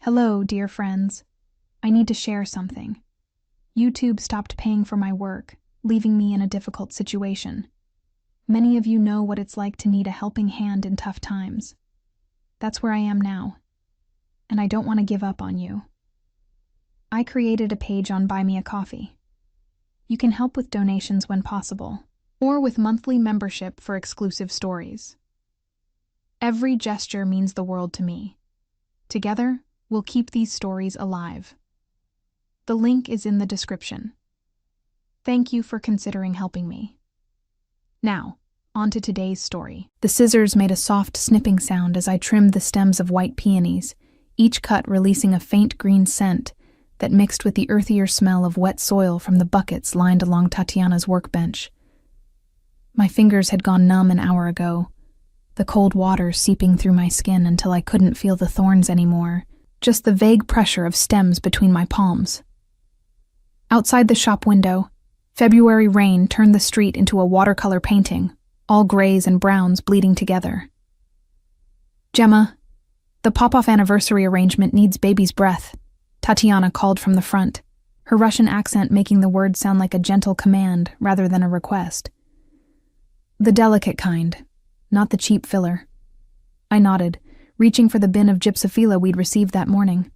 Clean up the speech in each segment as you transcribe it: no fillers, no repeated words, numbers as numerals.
Hello, dear friends. I need to share something. YouTube stopped paying for my work, leaving me in a difficult situation. Many of you know what it's like to need a helping hand in tough times. That's where I am now, and I don't want to give up on you. I created a page on Buy Me a Coffee. You can help with donations when possible, or with monthly membership for exclusive stories. Every gesture means the world to me. Together, we'll keep these stories alive. The link is in the description. Thank you for considering helping me. Now, on to today's story. The scissors made a soft snipping sound as I trimmed the stems of white peonies, each cut releasing a faint green scent that mixed with the earthier smell of wet soil from the buckets lined along Tatiana's workbench. My fingers had gone numb an hour ago, the cold water seeping through my skin until I couldn't feel the thorns anymore, just the vague pressure of stems between my palms. Outside the shop window, February rain turned the street into a watercolor painting, all grays and browns bleeding together. "Gemma, the pop-off anniversary arrangement needs baby's breath," Tatiana called from the front, her Russian accent making the words sound like a gentle command rather than a request. "The delicate kind, not the cheap filler." I nodded, reaching for the bin of gypsophila we'd received that morning.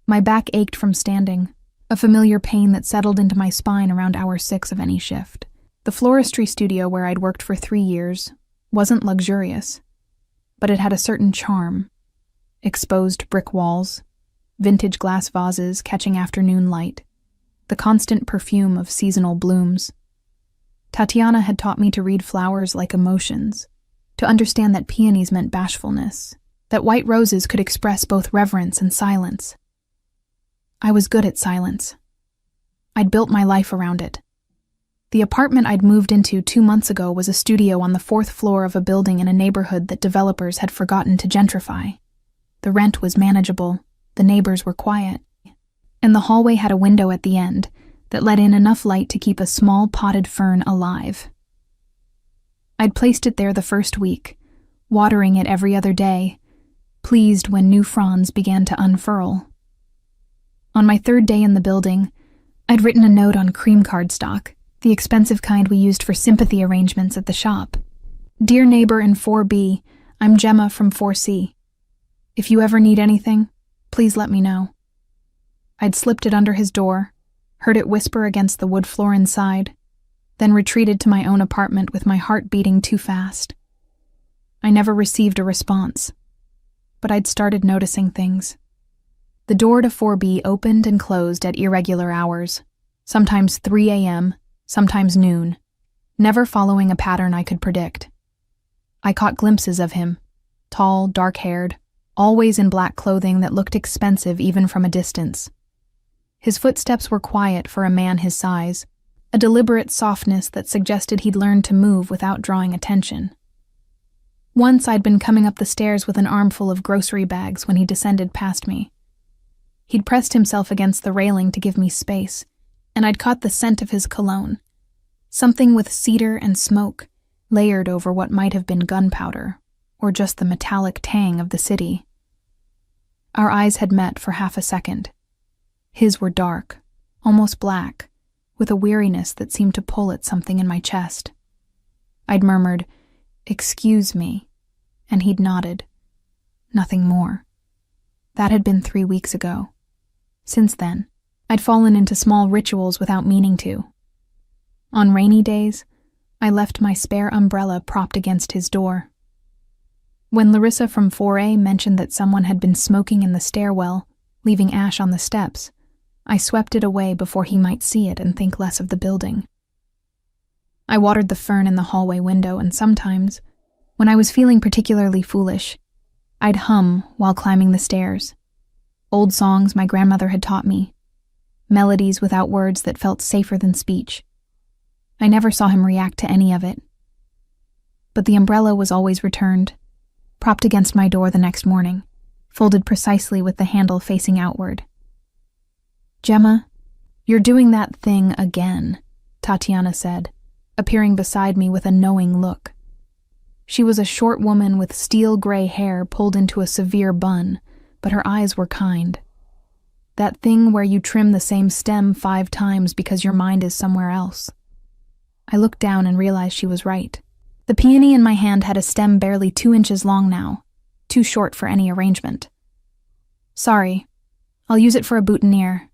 My back ached from standing, a familiar pain that settled into my spine around hour 6 of any shift. The floristry studio where I'd worked for 3 years wasn't luxurious, but it had a certain charm. Exposed brick walls, vintage glass vases catching afternoon light, the constant perfume of seasonal blooms. Tatiana had taught me to read flowers like emotions, to understand that peonies meant bashfulness, that white roses could express both reverence and silence. I was good at silence. I'd built my life around it. The apartment I'd moved into 2 months ago was a studio on the 4th floor of a building in a neighborhood that developers had forgotten to gentrify. The rent was manageable, the neighbors were quiet, and the hallway had a window at the end that let in enough light to keep a small potted fern alive. I'd placed it there the first week, watering it every other day, pleased when new fronds began to unfurl. On my 3rd day in the building, I'd written a note on cream cardstock, the expensive kind we used for sympathy arrangements at the shop. "Dear neighbor in 4B, I'm Gemma from 4C. If you ever need anything, please let me know." I'd slipped it under his door, heard it whisper against the wood floor inside, then retreated to my own apartment with my heart beating too fast. I never received a response, but I'd started noticing things. The door to 4B opened and closed at irregular hours, sometimes 3 a.m., sometimes noon, never following a pattern I could predict. I caught glimpses of him, tall, dark-haired, always in black clothing that looked expensive even from a distance. His footsteps were quiet for a man his size, a deliberate softness that suggested he'd learned to move without drawing attention. Once I'd been coming up the stairs with an armful of grocery bags when he descended past me. He'd pressed himself against the railing to give me space, and I'd caught the scent of his cologne, something with cedar and smoke, layered over what might have been gunpowder, or just the metallic tang of the city. Our eyes had met for half a second. His were dark, almost black, with a weariness that seemed to pull at something in my chest. I'd murmured, "Excuse me," and he'd nodded. Nothing more. That had been 3 weeks ago. Since then, I'd fallen into small rituals without meaning to. On rainy days, I left my spare umbrella propped against his door. When Larissa from 4A mentioned that someone had been smoking in the stairwell, leaving ash on the steps, I swept it away before he might see it and think less of the building. I watered the fern in the hallway window, and sometimes, when I was feeling particularly foolish, I'd hum while climbing the stairs. Old songs my grandmother had taught me, melodies without words that felt safer than speech. I never saw him react to any of it. But the umbrella was always returned, propped against my door the next morning, folded precisely with the handle facing outward. "Gemma, you're doing that thing again," Tatiana said, appearing beside me with a knowing look. She was a short woman with steel gray hair pulled into a severe bun, but her eyes were kind. That thing where you trim the same stem 5 times because your mind is somewhere else. I looked down and realized she was right. The peony in my hand had a stem barely 2 inches long now, too short for any arrangement. Sorry, I'll use it for a boutonniere.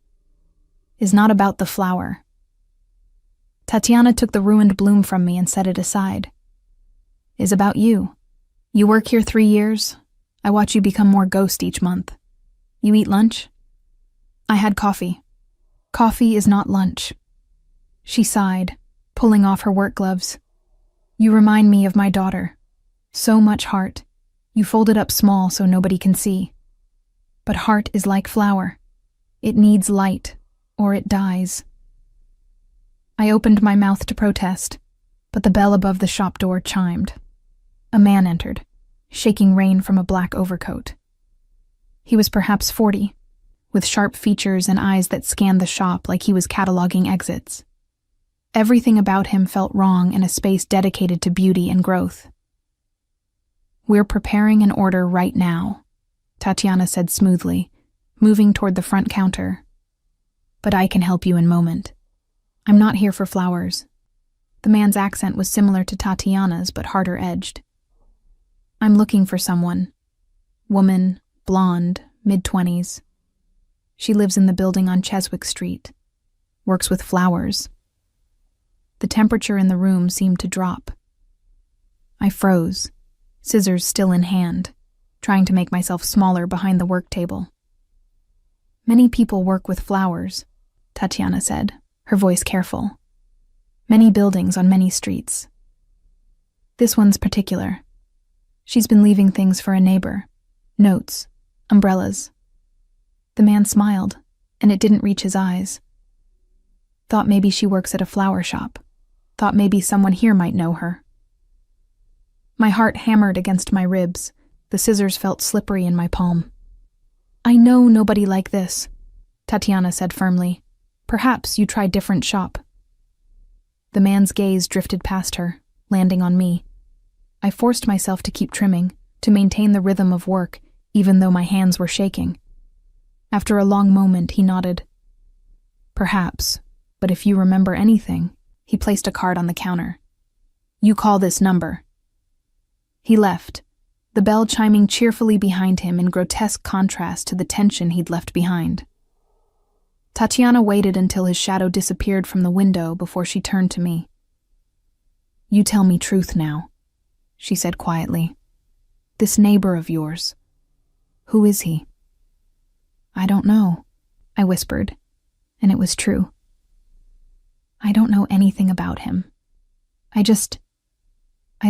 Is not about the flower. Tatiana took the ruined bloom from me and set it aside. Is about you. You work here 3 years. I watch you become more ghost each month. You eat lunch? I had coffee. Coffee is not lunch. She sighed, pulling off her work gloves. You remind me of my daughter. So much heart. You fold it up small so nobody can see. But heart is like flower. It needs light, or it dies. I opened my mouth to protest, but the bell above the shop door chimed. A man entered, shaking rain from a black overcoat. He was perhaps 40, with sharp features and eyes that scanned the shop like he was cataloging exits. Everything about him felt wrong in a space dedicated to beauty and growth. We're preparing an order right now, Tatiana said smoothly, moving toward the front counter. But I can help you in a moment. I'm not here for flowers. The man's accent was similar to Tatiana's, but harder edged. I'm looking for someone. Woman, blonde, mid-20s. She lives in the building on Cheswick Street. Works with flowers. The temperature in the room seemed to drop. I froze, scissors still in hand, trying to make myself smaller behind the work table. Many people work with flowers, Tatiana said, her voice careful. Many buildings on many streets. This one's particular. She's been leaving things for a neighbor. Notes, umbrellas. The man smiled, and it didn't reach his eyes. Thought maybe she works at a flower shop. Thought maybe someone here might know her. My heart hammered against my ribs. The scissors felt slippery in my palm. I know nobody like this, Tatiana said firmly. Perhaps you try different shop. The man's gaze drifted past her, landing on me. I forced myself to keep trimming, to maintain the rhythm of work, even though my hands were shaking. After a long moment, he nodded. Perhaps, but if you remember anything, he placed a card on the counter. You call this number. He left, the bell chiming cheerfully behind him in grotesque contrast to the tension he'd left behind. Tatiana waited until his shadow disappeared from the window before she turned to me. You tell me truth now, she said quietly. This neighbor of yours, who is he? I don't know, I whispered, and it was true. I don't know anything about him. I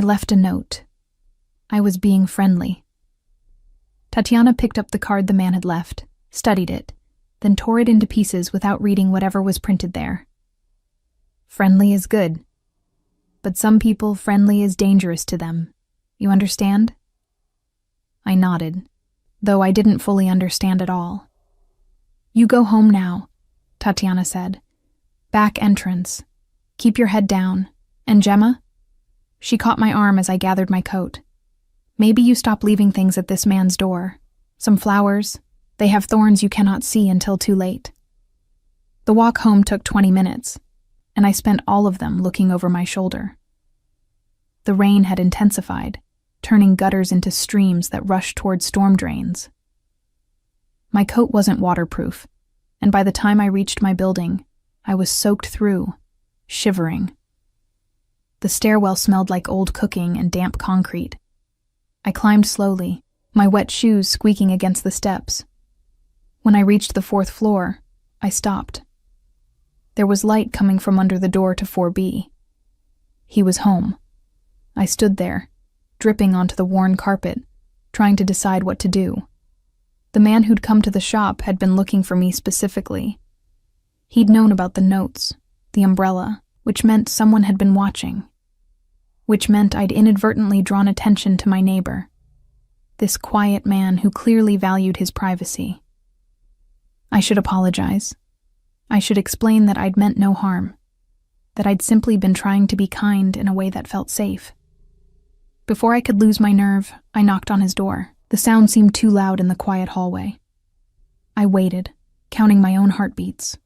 left a note. I was being friendly. Tatiana picked up the card the man had left, studied it, then tore it into pieces without reading whatever was printed there. Friendly is good. But some people, friendly is dangerous to them. You understand? I nodded, though I didn't fully understand at all. You go home now, Tatiana said. Back entrance. Keep your head down. And Gemma? She caught my arm as I gathered my coat. Maybe you stop leaving things at this man's door. Some flowers. They have thorns you cannot see until too late. The walk home took 20 minutes, and I spent all of them looking over my shoulder. The rain had intensified, turning gutters into streams that rushed toward storm drains. My coat wasn't waterproof, and by the time I reached my building, I was soaked through, shivering. The stairwell smelled like old cooking and damp concrete. I climbed slowly, my wet shoes squeaking against the steps. When I reached the 4th floor, I stopped. There was light coming from under the door to 4B. He was home. I stood there, dripping onto the worn carpet, trying to decide what to do. The man who'd come to the shop had been looking for me specifically. He'd known about the notes, the umbrella, which meant someone had been watching. Which meant I'd inadvertently drawn attention to my neighbor. This quiet man who clearly valued his privacy. I should apologize. I should explain that I'd meant no harm, that I'd simply been trying to be kind in a way that felt safe. Before I could lose my nerve, I knocked on his door, The sound seemed too loud in the quiet hallway. I waited, counting my own heartbeats.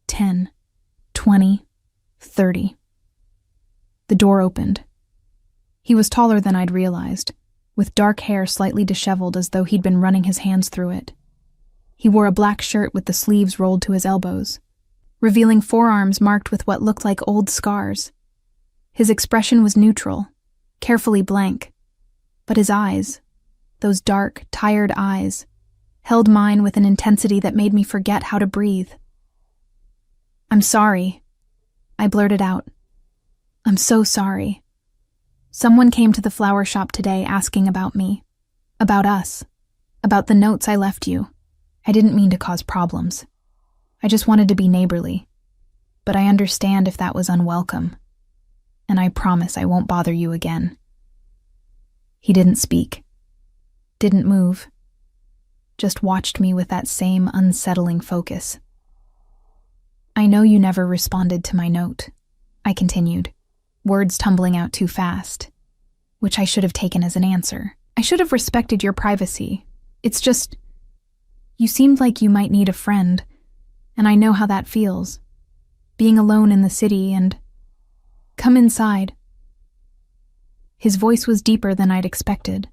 10, 20, 30. The door opened. He was taller than I'd realized, with dark hair slightly disheveled as though he'd been running his hands through it. He wore a black shirt with the sleeves rolled to his elbows, revealing forearms marked with what looked like old scars. His expression was neutral, carefully blank, but his eyes, those dark, tired eyes, held mine with an intensity that made me forget how to breathe. "I'm sorry," I blurted out. "I'm so sorry. Someone came to the flower shop today asking about me, about us, about the notes I left you. I didn't mean to cause problems. I just wanted to be neighborly. But I understand if that was unwelcome. And I promise I won't bother you again." He didn't speak, didn't move, just watched me with that same unsettling focus. "I know you never responded to my note," I continued, words tumbling out too fast, which I should have taken as an answer. "I should have respected your privacy. It's just, you seemed like you might need a friend, and I know how that feels, being alone in the city and... Come inside." His voice was deeper than I'd expected,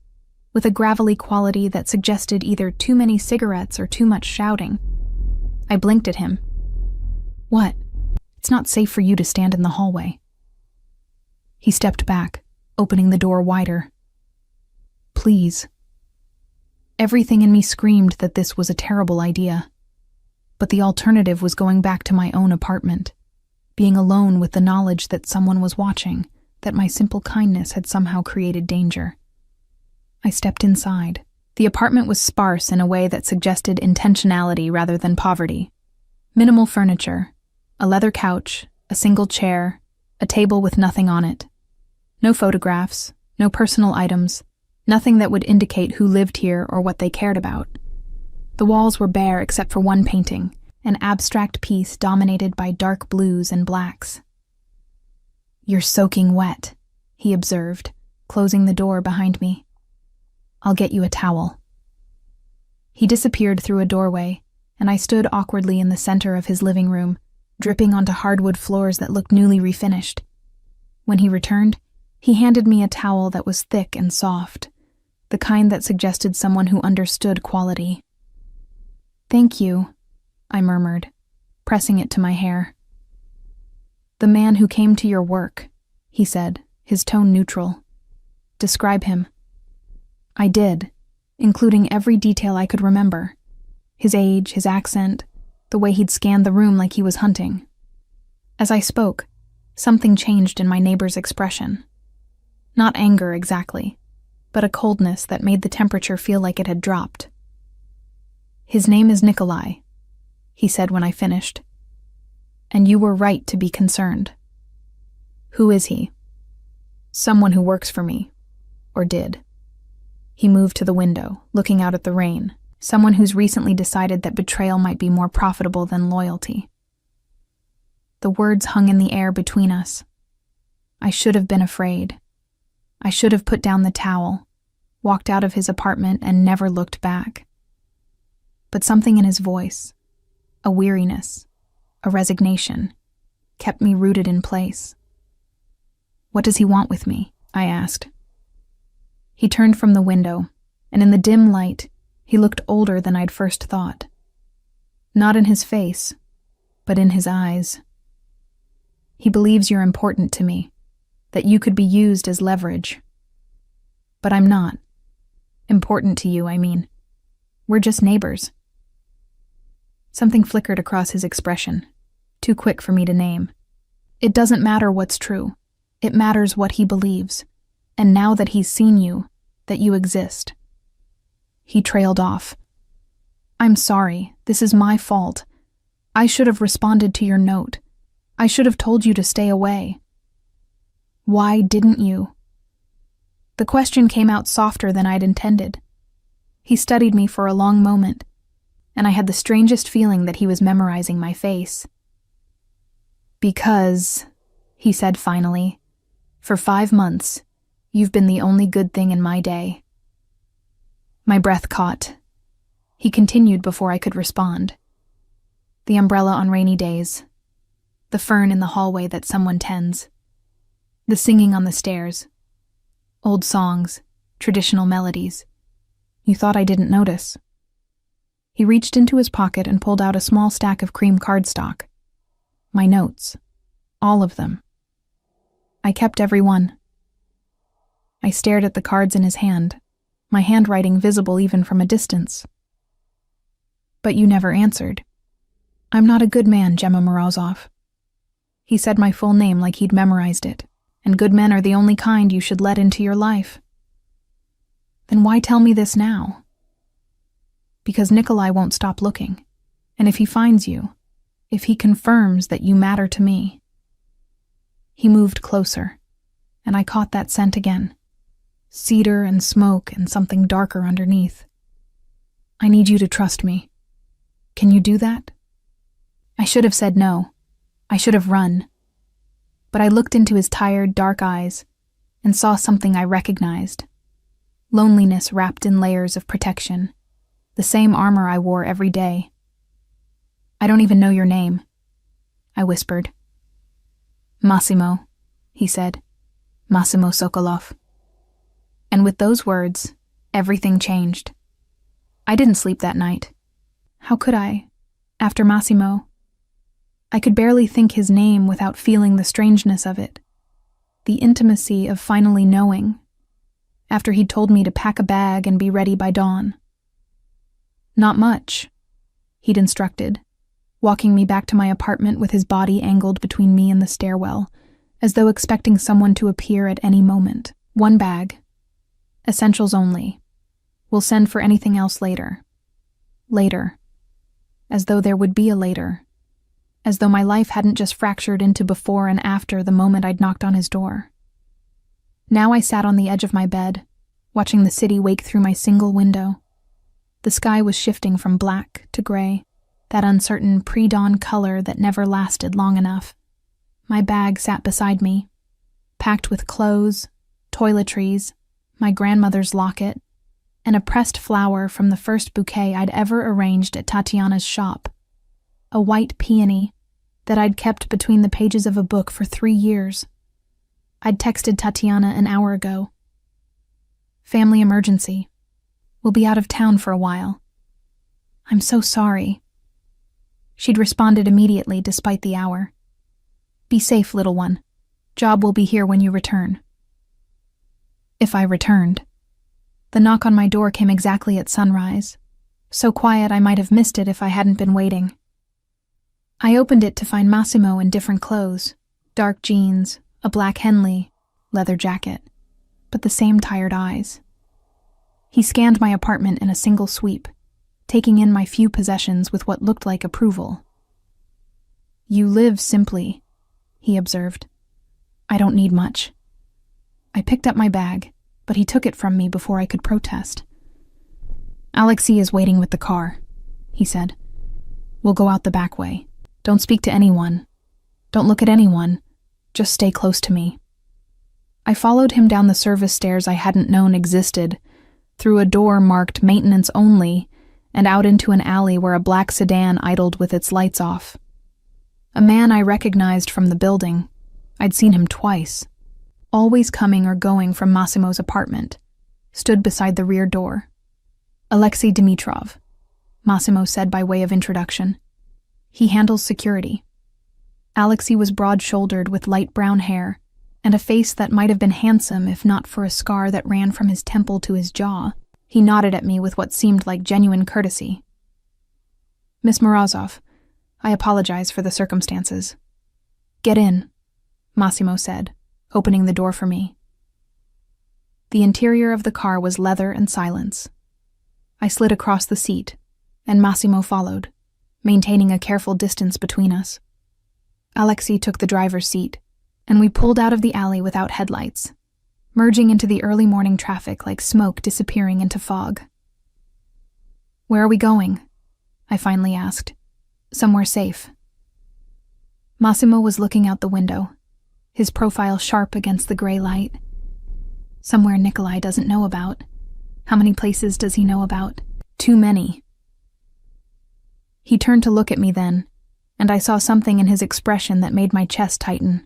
with a gravelly quality that suggested either too many cigarettes or too much shouting. I blinked at him. "What? It's not safe for you to stand in the hallway." He stepped back, opening the door wider. "Please." Everything in me screamed that this was a terrible idea. But the alternative was going back to my own apartment, being alone with the knowledge that someone was watching, that my simple kindness had somehow created danger. I stepped inside. The apartment was sparse in a way that suggested intentionality rather than poverty. Minimal furniture, a leather couch, a single chair, a table with nothing on it. No photographs, no personal items, nothing that would indicate who lived here or what they cared about. The walls were bare except for one painting, an abstract piece dominated by dark blues and blacks. "You're soaking wet," he observed, closing the door behind me. "I'll get you a towel." He disappeared through a doorway, and I stood awkwardly in the center of his living room, dripping onto hardwood floors that looked newly refinished. When he returned, he handed me a towel that was thick and soft, the kind that suggested someone who understood quality. "Thank you," I murmured, pressing it to my hair. "The man who came to your work," he said, his tone neutral. "Describe him." I did, including every detail I could remember. His age, his accent, the way he'd scanned the room like he was hunting. As I spoke, something changed in my neighbor's expression. Not anger exactly, but a coldness that made the temperature feel like it had dropped. "His name is Nikolai," he said when I finished. "And you were right to be concerned." "Who is he?" "Someone who works for me, or did." He moved to the window, looking out at the rain. Someone who's recently decided that betrayal might be more profitable than loyalty. The words hung in the air between us. I should have been afraid. I should have put down the towel, walked out of his apartment, and never looked back. But something in his voice, a weariness, a resignation, kept me rooted in place. "What does he want with me?" I asked. He turned from the window, and in the dim light, he looked older than I'd first thought. Not in his face, but in his eyes. "He believes you're important to me, that you could be used as leverage. But I'm not. Important to you, I mean. We're just neighbors." Something flickered across his expression, too quick for me to name. "It doesn't matter what's true. It matters what he believes. And now that he's seen you, that you exist." He trailed off. "I'm sorry. This is my fault. I should have responded to your note. I should have told you to stay away." "Why didn't you?" The question came out softer than I'd intended. He studied me for a long moment, and I had the strangest feeling that he was memorizing my face. "Because," he said finally, "for 5 months, you've been the only good thing in my day." My breath caught. He continued before I could respond. The umbrella on rainy days. The fern in the hallway that someone tends. The singing on the stairs. Old songs, traditional melodies. You thought I didn't notice. He reached into his pocket and pulled out a small stack of cream cardstock. My notes. All of them. I kept every one. I stared at the cards in his hand, my handwriting visible even from a distance. But you never answered. I'm not a good man, Gemma Morozov. He said my full name like he'd memorized it, and good men are the only kind you should let into your life. Then why tell me this now? Because Nikolai won't stop looking, and if he finds you, if he confirms that you matter to me. He moved closer, and I caught that scent again. Cedar and smoke and something darker underneath. I need you to trust me. Can you do that? I should have said no. I should have run. But I looked into his tired, dark eyes and saw something I recognized. Loneliness wrapped in layers of protection. The same armor I wore every day. I don't even know your name, I whispered. Massimo, he said. Massimo Sokolov. And with those words, everything changed. I didn't sleep that night. How could I, after Massimo? I could barely think his name without feeling the strangeness of it. The intimacy of finally knowing, after he'd told me to pack a bag and be ready by dawn. Not much, he'd instructed, walking me back to my apartment with his body angled between me and the stairwell, as though expecting someone to appear at any moment. One bag. Essentials only. We'll send for anything else later. Later. As though there would be a later. As though my life hadn't just fractured into before and after the moment I'd knocked on his door. Now I sat on the edge of my bed, watching the city wake through my single window. The sky was shifting from black to gray, that uncertain pre-dawn color that never lasted long enough. My bag sat beside me, packed with clothes, toiletries, my grandmother's locket, and a pressed flower from the first bouquet I'd ever arranged at Tatiana's shop. A white peony that I'd kept between the pages of a book for 3 years. I'd texted Tatiana an hour ago. Family emergency. We'll be out of town for a while. I'm so sorry. She'd responded immediately despite the hour. Be safe, little one. Job will be here when you return. If I returned. The knock on my door came exactly at sunrise. So quiet I might have missed it if I hadn't been waiting. I opened it to find Massimo in different clothes, dark jeans, a black Henley, leather jacket, but the same tired eyes. He scanned my apartment in a single sweep, taking in my few possessions with what looked like approval. You live simply, he observed. I don't need much. I picked up my bag, but he took it from me before I could protest. Alexei is waiting with the car, he said. We'll go out the back way. Don't speak to anyone. Don't look at anyone. Just stay close to me. I followed him down the service stairs I hadn't known existed, through a door marked maintenance only, and out into an alley where a black sedan idled with its lights off. A man I recognized from the building. I'd seen him twice. Always coming or going from Massimo's apartment, stood beside the rear door. Alexei Dimitrov, Massimo said by way of introduction. He handles security. Alexei was broad-shouldered with light brown hair, and a face that might have been handsome if not for a scar that ran from his temple to his jaw. He nodded at me with what seemed like genuine courtesy. Miss Morozov, I apologize for the circumstances. Get in, Massimo said, opening the door for me. The interior of the car was leather and silence. I slid across the seat, and Massimo followed, maintaining a careful distance between us. Alexei took the driver's seat, and we pulled out of the alley without headlights, merging into the early morning traffic like smoke disappearing into fog. Where are we going? I finally asked. Somewhere safe. Massimo was looking out the window, his profile sharp against the gray light. Somewhere Nikolai doesn't know about. How many places does he know about? Too many. He turned to look at me then, and I saw something in his expression that made my chest tighten.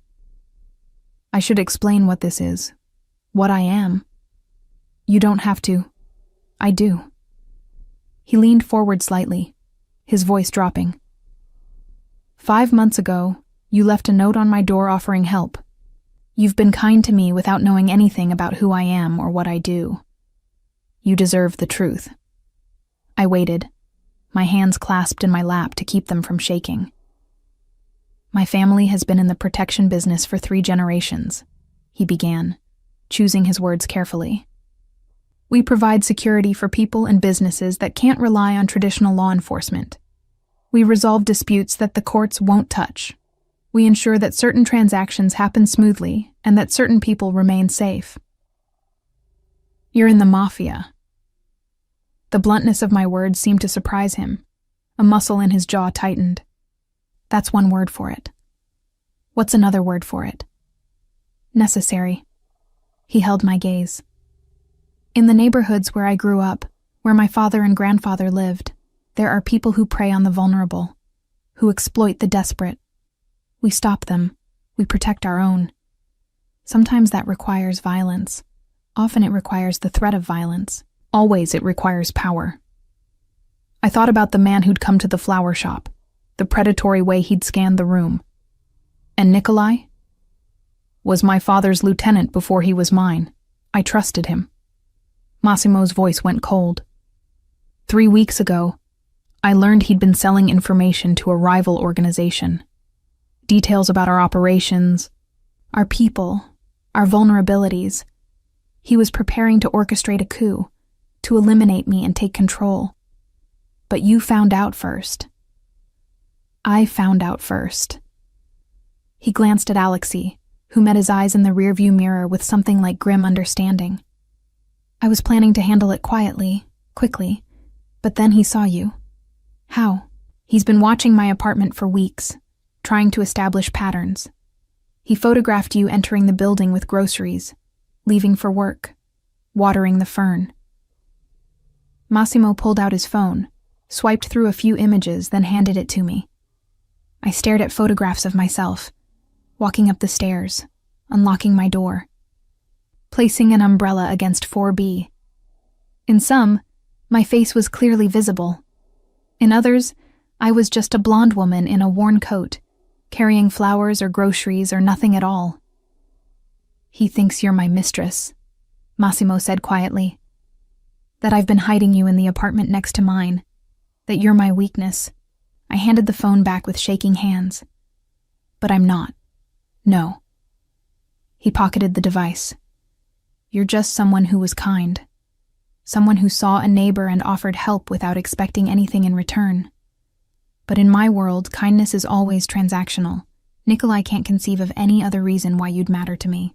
I should explain what this is, what I am. You don't have to. I do. He leaned forward slightly, his voice dropping. 5 months ago, you left a note on my door offering help. You've been kind to me without knowing anything about who I am or what I do. You deserve the truth. I waited, my hands clasped in my lap to keep them from shaking. My family has been in the protection business for 3 generations, he began, choosing his words carefully. We provide security for people and businesses that can't rely on traditional law enforcement. We resolve disputes that the courts won't touch. We ensure that certain transactions happen smoothly and that certain people remain safe. You're in the Mafia. The bluntness of my words seemed to surprise him. A muscle in his jaw tightened. That's one word for it. What's another word for it? Necessary. He held my gaze. In the neighborhoods where I grew up, where my father and grandfather lived, there are people who prey on the vulnerable, who exploit the desperate. We stop them. We protect our own. Sometimes that requires violence. Often it requires the threat of violence. Always it requires power. I thought about the man who'd come to the flower shop, the predatory way he'd scanned the room. And Nikolai? Was my father's lieutenant before he was mine. I trusted him. Massimo's voice went cold. 3 weeks ago, I learned he'd been selling information to a rival organization. Details about our operations, our people, our vulnerabilities. He was preparing to orchestrate a coup, to eliminate me and take control. But you found out first. I found out first. He glanced at Alexei, who met his eyes in the rearview mirror with something like grim understanding. I was planning to handle it quietly, quickly, but then he saw you. How? He's been watching my apartment for weeks, trying to establish patterns. He photographed you entering the building with groceries, leaving for work, watering the fern. Massimo pulled out his phone, swiped through a few images, then handed it to me. I stared at photographs of myself, walking up the stairs, unlocking my door, placing an umbrella against 4B. In some, my face was clearly visible. In others, I was just a blonde woman in a worn coat, carrying flowers or groceries or nothing at all. He thinks you're my mistress, Massimo said quietly. That I've been hiding you in the apartment next to mine. That you're my weakness. I handed the phone back with shaking hands. But I'm not. No. He pocketed the device. You're just someone who was kind. Someone who saw a neighbor and offered help without expecting anything in return. But in my world, kindness is always transactional. Nikolai can't conceive of any other reason why you'd matter to me.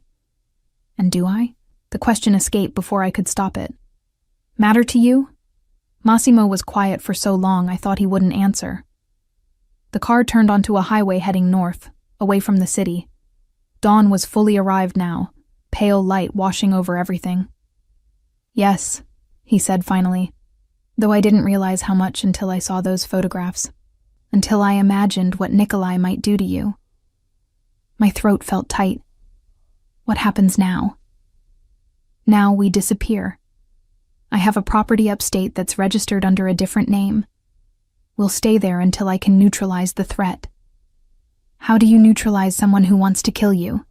And do I? The question escaped before I could stop it. Matter to you? Massimo was quiet for so long I thought he wouldn't answer. The car turned onto a highway heading north, away from the city. Dawn was fully arrived now, pale light washing over everything. Yes, he said finally, though I didn't realize how much until I saw those photographs, until I imagined what Nikolai might do to you. My throat felt tight. What happens now? Now we disappear. I have a property upstate that's registered under a different name. We'll stay there until I can neutralize the threat. How do you neutralize someone who wants to kill you?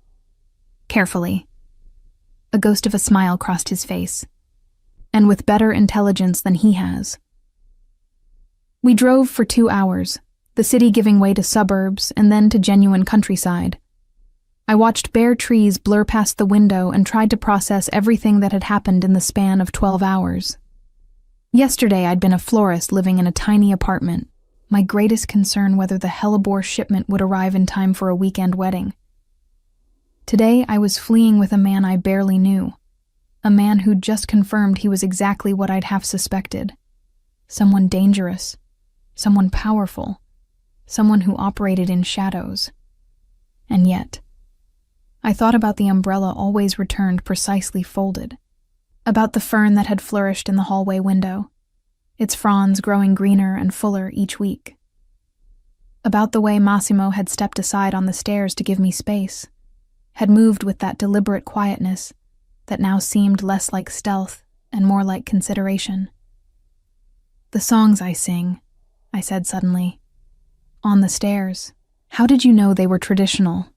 Carefully. A ghost of a smile crossed his face. And with better intelligence than he has. We drove for 2 hours, the city giving way to suburbs and then to genuine countryside. I watched bare trees blur past the window and tried to process everything that had happened in the span of 12 hours. Yesterday I'd been a florist living in a tiny apartment, my greatest concern whether the hellebore shipment would arrive in time for a weekend wedding. Today I was fleeing with a man I barely knew, a man who'd just confirmed he was exactly what I'd half suspected. Someone dangerous, someone powerful, someone who operated in shadows. And yet, I thought about the umbrella always returned precisely folded. About the fern that had flourished in the hallway window, its fronds growing greener and fuller each week. About the way Massimo had stepped aside on the stairs to give me space, had moved with that deliberate quietness that now seemed less like stealth and more like consideration. "The songs I sing," I said suddenly. "On the stairs. How did you know they were traditional?"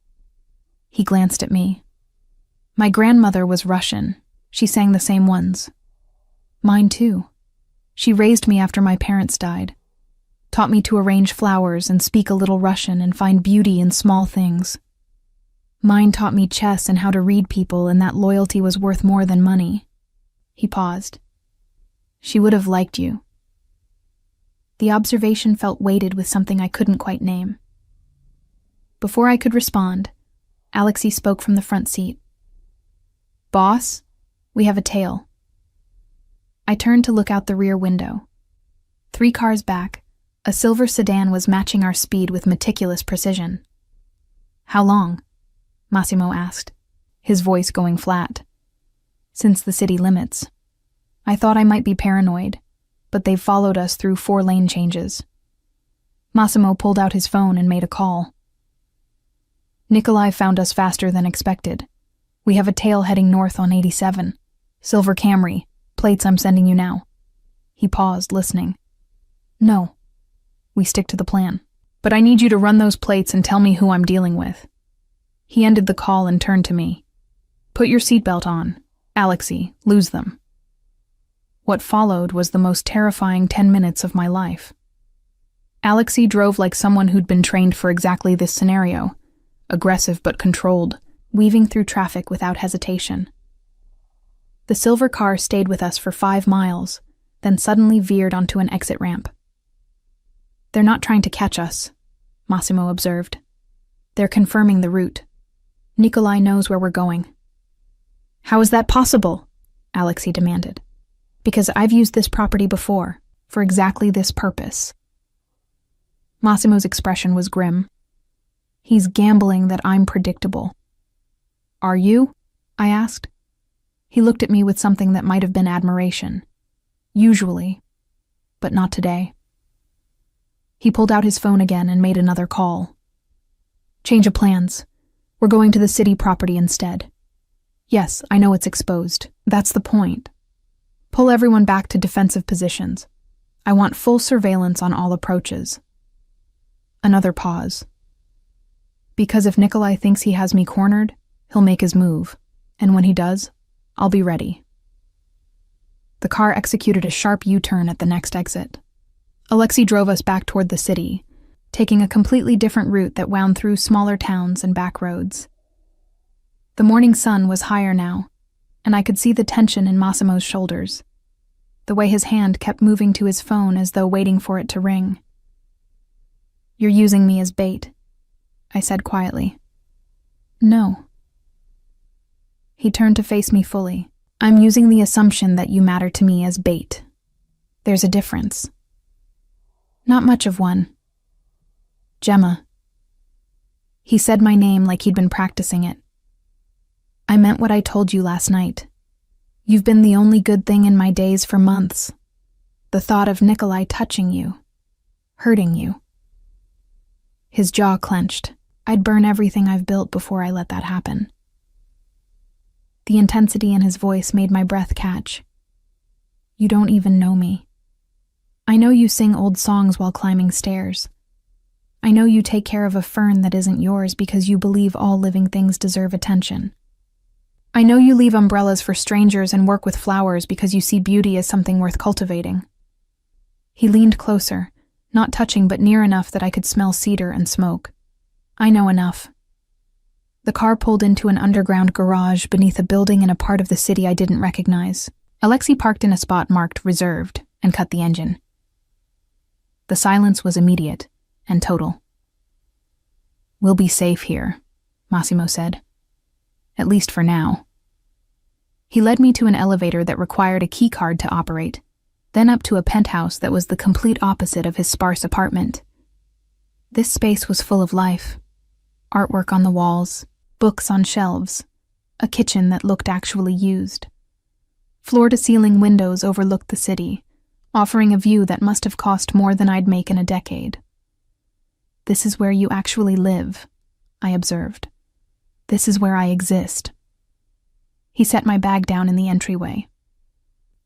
He glanced at me. "My grandmother was Russian. She sang the same ones. Mine too. She raised me after my parents died, taught me to arrange flowers and speak a little Russian and find beauty in small things. Mine taught me chess and how to read people, and that loyalty was worth more than money." He paused. "She would have liked you." The observation felt weighted with something I couldn't quite name. Before I could respond, Alexei spoke from the front seat. "Boss, we have a tail." I turned to look out the rear window. 3 cars back, a silver sedan was matching our speed with meticulous precision. "How long?" Massimo asked, his voice going flat. "Since the city limits. I thought I might be paranoid, but they've followed us through 4 lane changes." Massimo pulled out his phone and made a call. "Nikolai found us faster than expected. We have a tail heading north on 87. Silver Camry. Plates I'm sending you now." He paused, listening. "No. We stick to the plan. But I need you to run those plates and tell me who I'm dealing with." He ended the call and turned to me. "Put your seatbelt on. Alexei, lose them." What followed was the most terrifying 10 minutes of my life. Alexei drove like someone who'd been trained for exactly this scenario, aggressive but controlled, weaving through traffic without hesitation. The silver car stayed with us for 5 miles, then suddenly veered onto an exit ramp. "They're not trying to catch us," Massimo observed. "They're confirming the route. Nikolai knows where we're going." "How is that possible?" Alexei demanded. "Because I've used this property before, for exactly this purpose." Massimo's expression was grim. "He's gambling that I'm predictable." "Are you?" I asked. He looked at me with something that might have been admiration. "Usually, but not today." He pulled out his phone again and made another call. "Change of plans. We're going to the city property instead. Yes, I know it's exposed. That's the point. Pull everyone back to defensive positions. I want full surveillance on all approaches." Another pause. "Because if Nikolai thinks he has me cornered, he'll make his move, and when he does, I'll be ready." The car executed a sharp U-turn at the next exit. Alexei drove us back toward the city, taking a completely different route that wound through smaller towns and back roads. The morning sun was higher now, and I could see the tension in Massimo's shoulders, the way his hand kept moving to his phone as though waiting for it to ring. "You're using me as bait," I said quietly. "No." He turned to face me fully. "I'm using the assumption that you matter to me as bait. There's a difference." "Not much of one." "Gemma." He said my name like he'd been practicing it. "I meant what I told you last night. You've been the only good thing in my days for months. The thought of Nikolai touching you, hurting you." His jaw clenched. I'd burn everything I've built before I let that happen. The intensity in his voice made my breath catch. "You don't even know me. I know you sing old songs while climbing stairs. I know you take care of a fern that isn't yours because you believe all living things deserve attention. I know you leave umbrellas for strangers and work with flowers because you see beauty as something worth cultivating." He leaned closer, not touching but near enough that I could smell cedar and smoke. "I know enough." The car pulled into an underground garage beneath a building in a part of the city I didn't recognize. Alexei parked in a spot marked reserved and cut the engine. The silence was immediate and total. "We'll be safe here," Massimo said. "At least for now." He led me to an elevator that required a key card to operate, then up to a penthouse that was the complete opposite of his sparse apartment. This space was full of life. Artwork on the walls, books on shelves, a kitchen that looked actually used. Floor-to-ceiling windows overlooked the city, offering a view that must have cost more than I'd make in a decade. "This is where you actually live," I observed. "This is where I exist." He set my bag down in the entryway.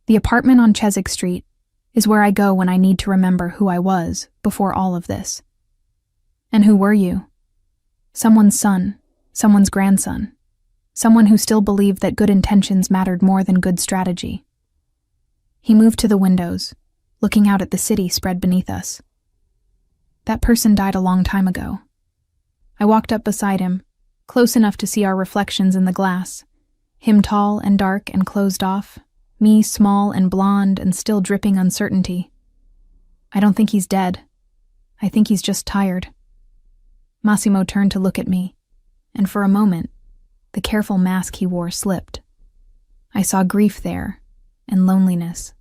"The apartment on Chiswick Street is where I go when I need to remember who I was before all of this." "And who were you?" "Someone's son, someone's grandson, someone who still believed that good intentions mattered more than good strategy." He moved to the windows, looking out at the city spread beneath us. "That person died a long time ago." I walked up beside him, close enough to see our reflections in the glass, him tall and dark and closed off, me small and blonde and still dripping uncertainty. "I don't think he's dead. I think he's just tired." Massimo turned to look at me, and for a moment, the careful mask he wore slipped. I saw grief there, and loneliness,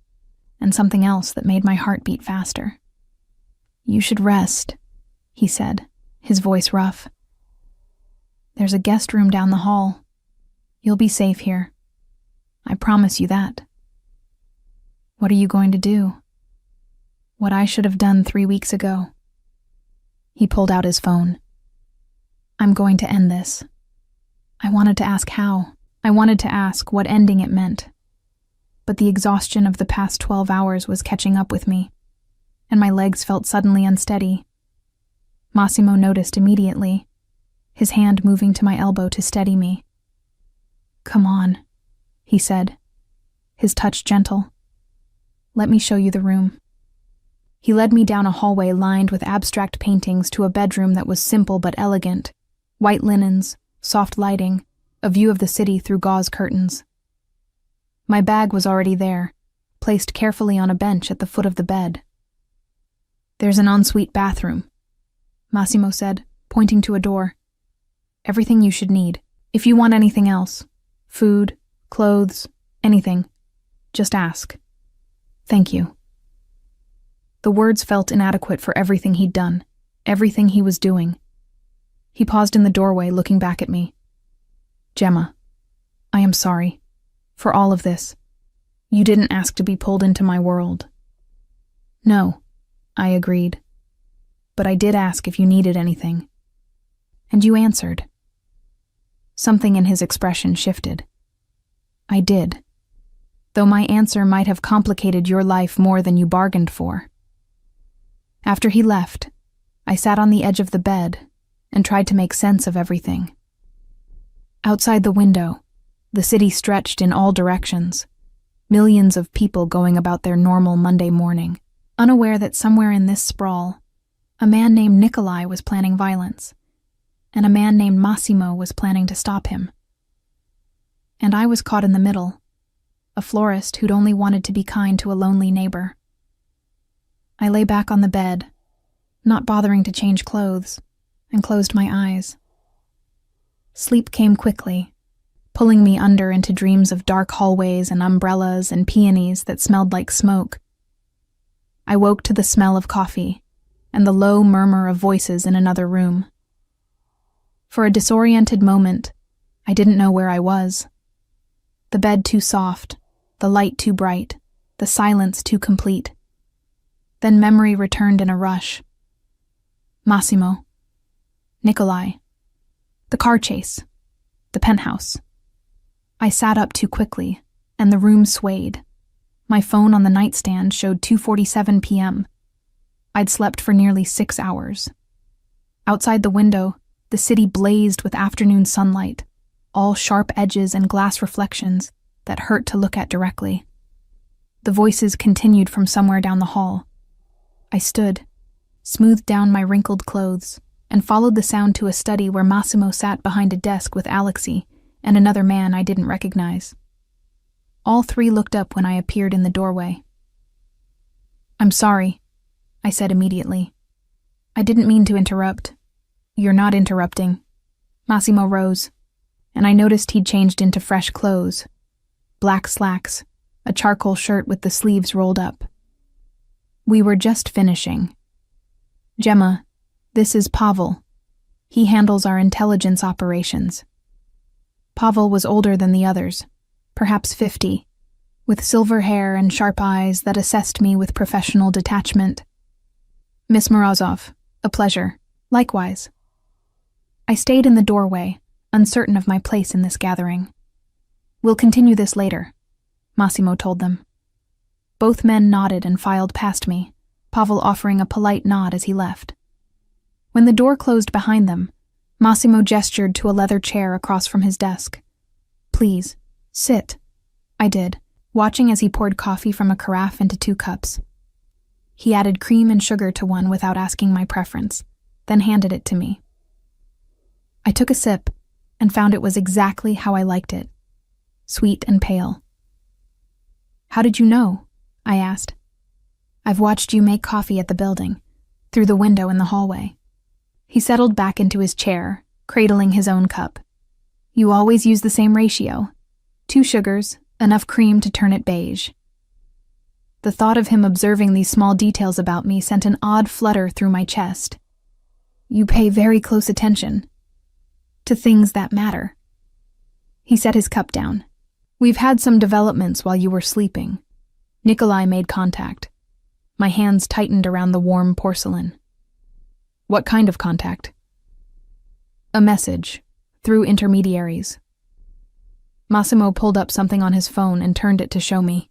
and something else that made my heart beat faster. "You should rest," he said, his voice rough. "There's a guest room down the hall. You'll be safe here. I promise you that." "What are you going to do?" "What I should have done 3 weeks ago." He pulled out his phone. "I'm going to end this." I wanted to ask how. I wanted to ask what ending it meant. But the exhaustion of the past 12 hours was catching up with me, and my legs felt suddenly unsteady. Massimo noticed immediately, his hand moving to my elbow to steady me. "Come on," he said, his touch gentle. "Let me show you the room." He led me down a hallway lined with abstract paintings to a bedroom that was simple but elegant. White linens, soft lighting, a view of the city through gauze curtains. My bag was already there, placed carefully on a bench at the foot of the bed. "There's an ensuite bathroom," Massimo said, pointing to a door. "Everything you should need. If you want anything else, food, clothes, anything, just ask. Thank you." The words felt inadequate for everything he'd done, everything he was doing. He paused in the doorway, looking back at me. "Gemma, I am sorry. For all of this. You didn't ask to be pulled into my world." "No," I agreed. "But I did ask if you needed anything. And you answered." Something in his expression shifted. "I did. Though my answer might have complicated your life more than you bargained for." After he left, I sat on the edge of the bed and tried to make sense of everything. Outside the window, the city stretched in all directions, millions of people going about their normal Monday morning, unaware that somewhere in this sprawl, a man named Nikolai was planning violence, and a man named Massimo was planning to stop him. And I was caught in the middle, a florist who'd only wanted to be kind to a lonely neighbor. I lay back on the bed, not bothering to change clothes, and closed my eyes. Sleep came quickly, pulling me under into dreams of dark hallways and umbrellas and peonies that smelled like smoke. I woke to the smell of coffee and the low murmur of voices in another room. For a disoriented moment, I didn't know where I was. The bed too soft, the light too bright, the silence too complete. Then memory returned in a rush. Massimo. Nikolai. The car chase. The penthouse. I sat up too quickly, and the room swayed. My phone on the nightstand showed 2:47 p.m. I'd slept for nearly 6 hours. Outside the window, the city blazed with afternoon sunlight, all sharp edges and glass reflections that hurt to look at directly. The voices continued from somewhere down the hall. I stood, smoothed down my wrinkled clothes, and followed the sound to a study where Massimo sat behind a desk with Alexei and another man I didn't recognize. All three looked up when I appeared in the doorway. "I'm sorry," I said immediately. "I didn't mean to interrupt." "You're not interrupting." Massimo rose, and I noticed he'd changed into fresh clothes. Black slacks, a charcoal shirt with the sleeves rolled up. "We were just finishing. Gemma, this is Pavel. He handles our intelligence operations." Pavel was older than the others, perhaps 50. with silver hair and sharp eyes that assessed me with professional detachment. "Miss Morozov, a pleasure. Likewise." I stayed in the doorway, uncertain of my place in this gathering. "We'll continue this later," Massimo told them. Both men nodded and filed past me, Pavel offering a polite nod as he left. When the door closed behind them, Massimo gestured to a leather chair across from his desk. "Please, sit." I did, watching as he poured coffee from a carafe into 2 cups. He added cream and sugar to one without asking my preference, then handed it to me. I took a sip and found it was exactly how I liked it, sweet and pale. "How did you know?" I asked. "I've watched you make coffee at the building, through the window in the hallway." He settled back into his chair, cradling his own cup. "You always use the same ratio. 2 sugars, enough cream to turn it beige." The thought of him observing these small details about me sent an odd flutter through my chest. "You pay very close attention to things that matter." He set his cup down. "We've had some developments while you were sleeping." Nikolai made contact. My hands tightened around the warm porcelain. "What kind of contact?" "A message, through intermediaries." Massimo pulled up something on his phone and turned it to show me.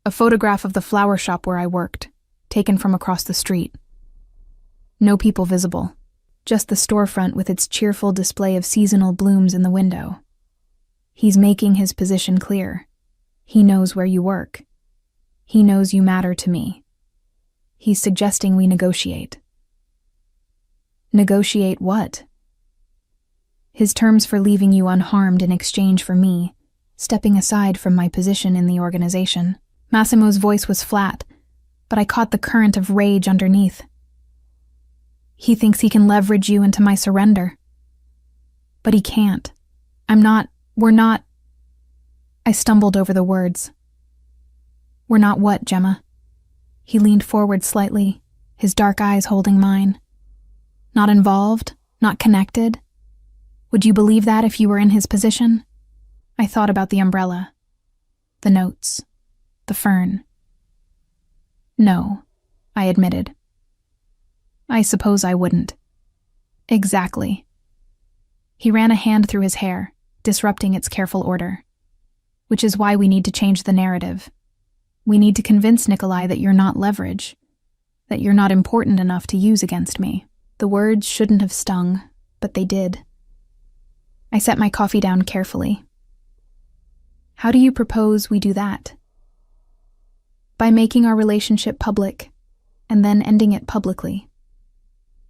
A photograph of the flower shop where I worked, taken from across the street. No people visible, just the storefront with its cheerful display of seasonal blooms in the window. He's making his position clear. He knows where you work. He knows you matter to me. He's suggesting we negotiate. Negotiate what? His terms for leaving you unharmed in exchange for me, stepping aside from my position in the organization. Massimo's voice was flat, but I caught the current of rage underneath. He thinks he can leverage you into my surrender. But he can't. We're not. I stumbled over the words. "We're not what, Gemma?" He leaned forward slightly, his dark eyes holding mine. "Not involved? Not connected? Would you believe that if you were in his position?" I thought about the umbrella, the notes, the fern. "No," I admitted. "I suppose I wouldn't." "Exactly." He ran a hand through his hair, disrupting its careful order. "Which is why we need to change the narrative. We need to convince Nikolai that you're not leverage, that you're not important enough to use against me." The words shouldn't have stung, but they did. I set my coffee down carefully. "How do you propose we do that?" "By making our relationship public, and then ending it publicly."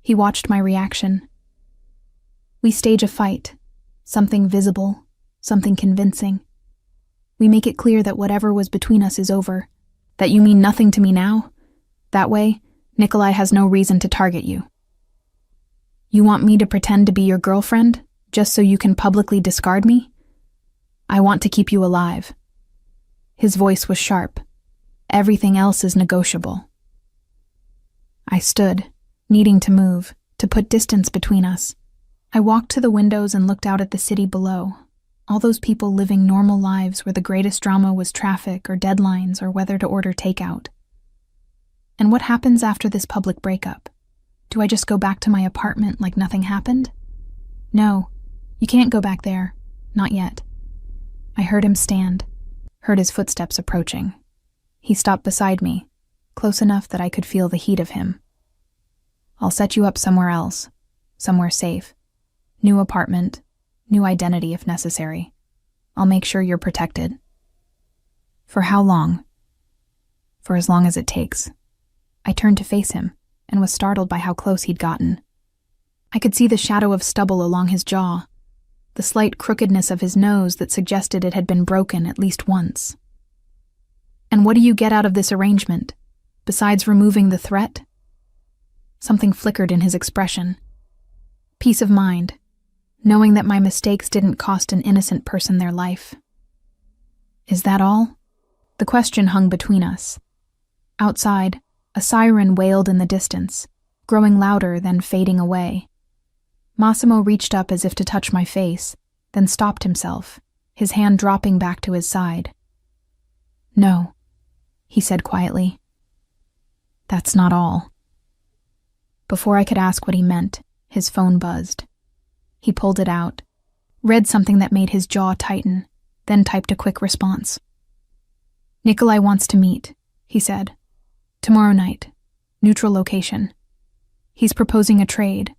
He watched my reaction. "We stage a fight, something visible, something convincing. We make it clear that whatever was between us is over, that you mean nothing to me now. That way, Nikolai has no reason to target you." "You want me to pretend to be your girlfriend, just so you can publicly discard me?" "I want to keep you alive." His voice was sharp. "Everything else is negotiable." I stood, needing to move, to put distance between us. I walked to the windows and looked out at the city below, all those people living normal lives where the greatest drama was traffic or deadlines or whether to order takeout. And what happens after this public breakup? Do I just go back to my apartment like nothing happened? No, you can't go back there. Not yet. I heard him stand, heard his footsteps approaching. He stopped beside me, close enough that I could feel the heat of him. "I'll set you up somewhere else, somewhere safe. New apartment, new identity if necessary. I'll make sure you're protected." "For how long?" "For as long as it takes." I turned to face him and was startled by how close he'd gotten. I could see the shadow of stubble along his jaw, the slight crookedness of his nose that suggested it had been broken at least once. "And what do you get out of this arrangement, besides removing the threat?" Something flickered in his expression. Peace of mind, knowing that my mistakes didn't cost an innocent person their life. "Is that all?" The question hung between us. Outside, a siren wailed in the distance, growing louder then fading away. Massimo reached up as if to touch my face, then stopped himself, his hand dropping back to his side. No, he said quietly. That's not all. Before I could ask what he meant, his phone buzzed. He pulled it out, read something that made his jaw tighten, then typed a quick response. Nikolai wants to meet, he said. Tomorrow night. Neutral location. He's proposing a trade.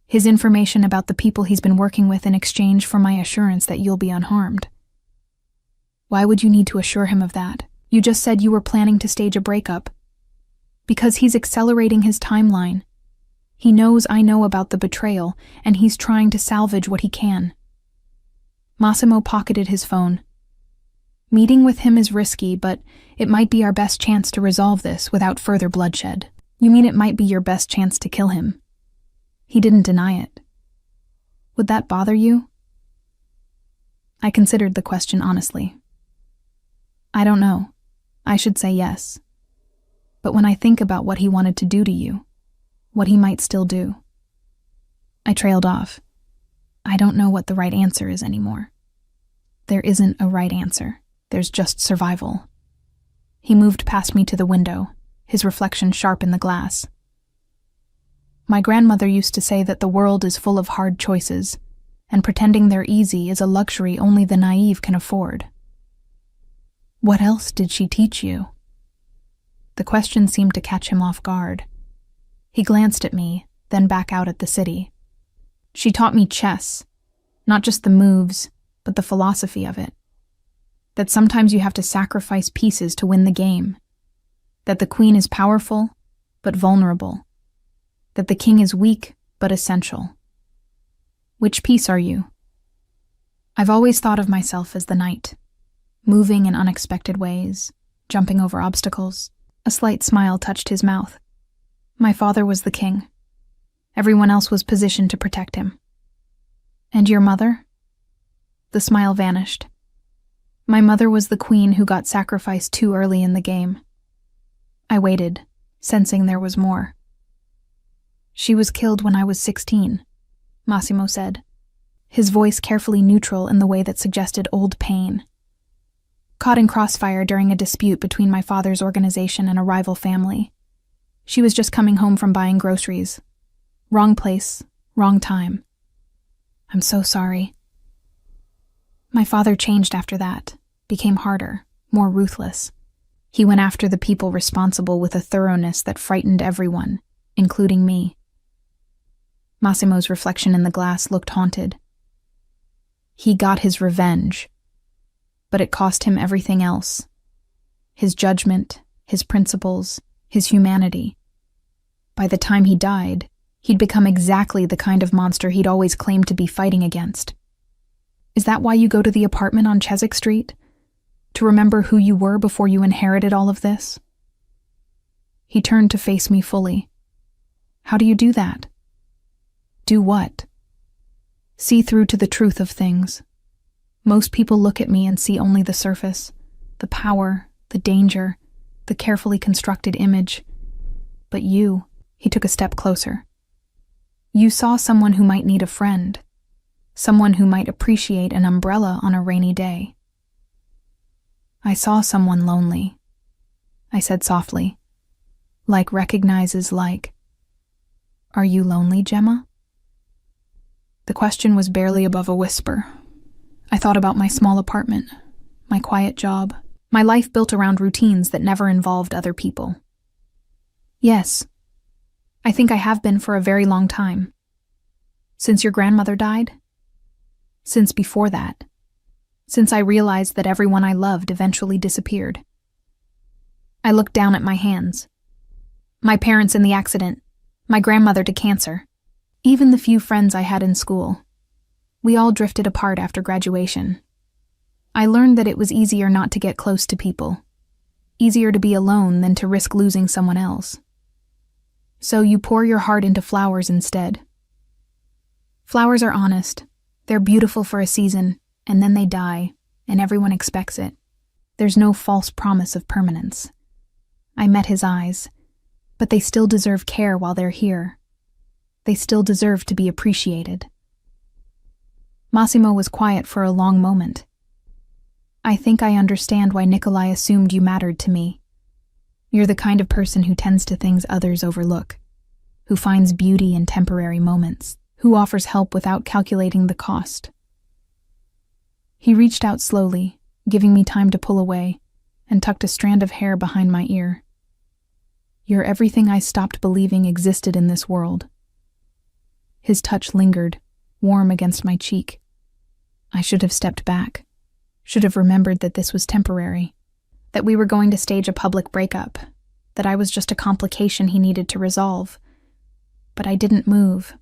His information about the people he's been working with in exchange for my assurance that you'll be unharmed. Why would you need to assure him of that? You just said you were planning to stage a breakup. Because he's accelerating his timeline. He knows I know about the betrayal, and he's trying to salvage what he can. Massimo pocketed his phone. Meeting with him is risky, but it might be our best chance to resolve this without further bloodshed. You mean it might be your best chance to kill him? He didn't deny it. Would that bother you? I considered the question honestly. I don't know. I should say yes. But when I think about what he wanted to do to you, what he might still do, I trailed off. I don't know what the right answer is anymore. There isn't a right answer. There's just survival. He moved past me to the window, his reflection sharp in the glass. My grandmother used to say that the world is full of hard choices, and pretending they're easy is a luxury only the naive can afford. What else did she teach you? The question seemed to catch him off guard. He glanced at me, then back out at the city. She taught me chess, not just the moves, but the philosophy of it. That sometimes you have to sacrifice pieces to win the game. That the queen is powerful, but vulnerable. That the king is weak, but essential. Which piece are you? I've always thought of myself as the knight, moving in unexpected ways, jumping over obstacles. A slight smile touched his mouth. My father was the king. Everyone else was positioned to protect him. And your mother? The smile vanished. My mother was the queen who got sacrificed too early in the game. I waited, sensing there was more. She was killed when I was 16, Massimo said, his voice carefully neutral in the way that suggested old pain. Caught in crossfire during a dispute between my father's organization and a rival family. She was just coming home from buying groceries. Wrong place, wrong time. I'm so sorry. My father changed after that, became harder, more ruthless. He went after the people responsible with a thoroughness that frightened everyone, including me. Massimo's reflection in the glass looked haunted. He got his revenge, but it cost him everything else. His judgment, his principles, his humanity. By the time he died, he'd become exactly the kind of monster he'd always claimed to be fighting against. Is that why you go to the apartment on Chiswick Street? To remember who you were before you inherited all of this? He turned to face me fully. How do you do that? Do what? See through to the truth of things. Most people look at me and see only the surface, the power, the danger, the carefully constructed image. But you, he took a step closer. You saw someone who might need a friend, someone who might appreciate an umbrella on a rainy day. I saw someone lonely, I said softly. Like recognizes like. Are you lonely, Gemma? The question was barely above a whisper. I thought about my small apartment, my quiet job, my life built around routines that never involved other people. Yes, I think I have been for a very long time. Since your grandmother died? Since before that. Since I realized that everyone I loved eventually disappeared. I looked down at my hands. My parents in the accident, my grandmother to cancer, even the few friends I had in school. We all drifted apart after graduation. I learned that it was easier not to get close to people. Easier to be alone than to risk losing someone else. So you pour your heart into flowers instead. Flowers are honest. They're beautiful for a season, and then they die, and everyone expects it. There's no false promise of permanence. I met his eyes, but they still deserve care while they're here. They still deserve to be appreciated. Massimo was quiet for a long moment. I think I understand why Nikolai assumed you mattered to me. You're the kind of person who tends to things others overlook, who finds beauty in temporary moments, who offers help without calculating the cost. He reached out slowly, giving me time to pull away, and tucked a strand of hair behind my ear. You're everything I stopped believing existed in this world. His touch lingered, warm against my cheek. I should have stepped back, should have remembered that this was temporary, that we were going to stage a public breakup, that I was just a complication he needed to resolve. But I didn't move.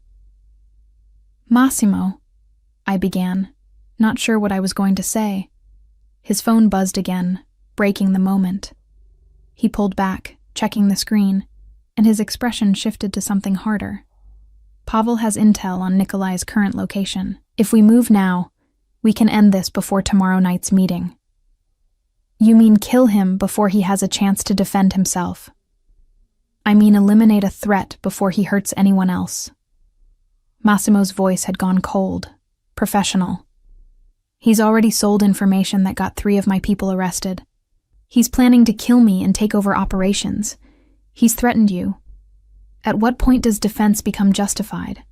Massimo, I began, not sure what I was going to say. His phone buzzed again, breaking the moment. He pulled back, checking the screen, and his expression shifted to something harder. Pavel has intel on Nikolai's current location. If we move now, we can end this before tomorrow night's meeting. You mean kill him before he has a chance to defend himself? I mean eliminate a threat before he hurts anyone else. Massimo's voice had gone cold, professional. He's already sold information that got 3 of my people arrested. He's planning to kill me and take over operations. He's threatened you. At what point does defense become justified?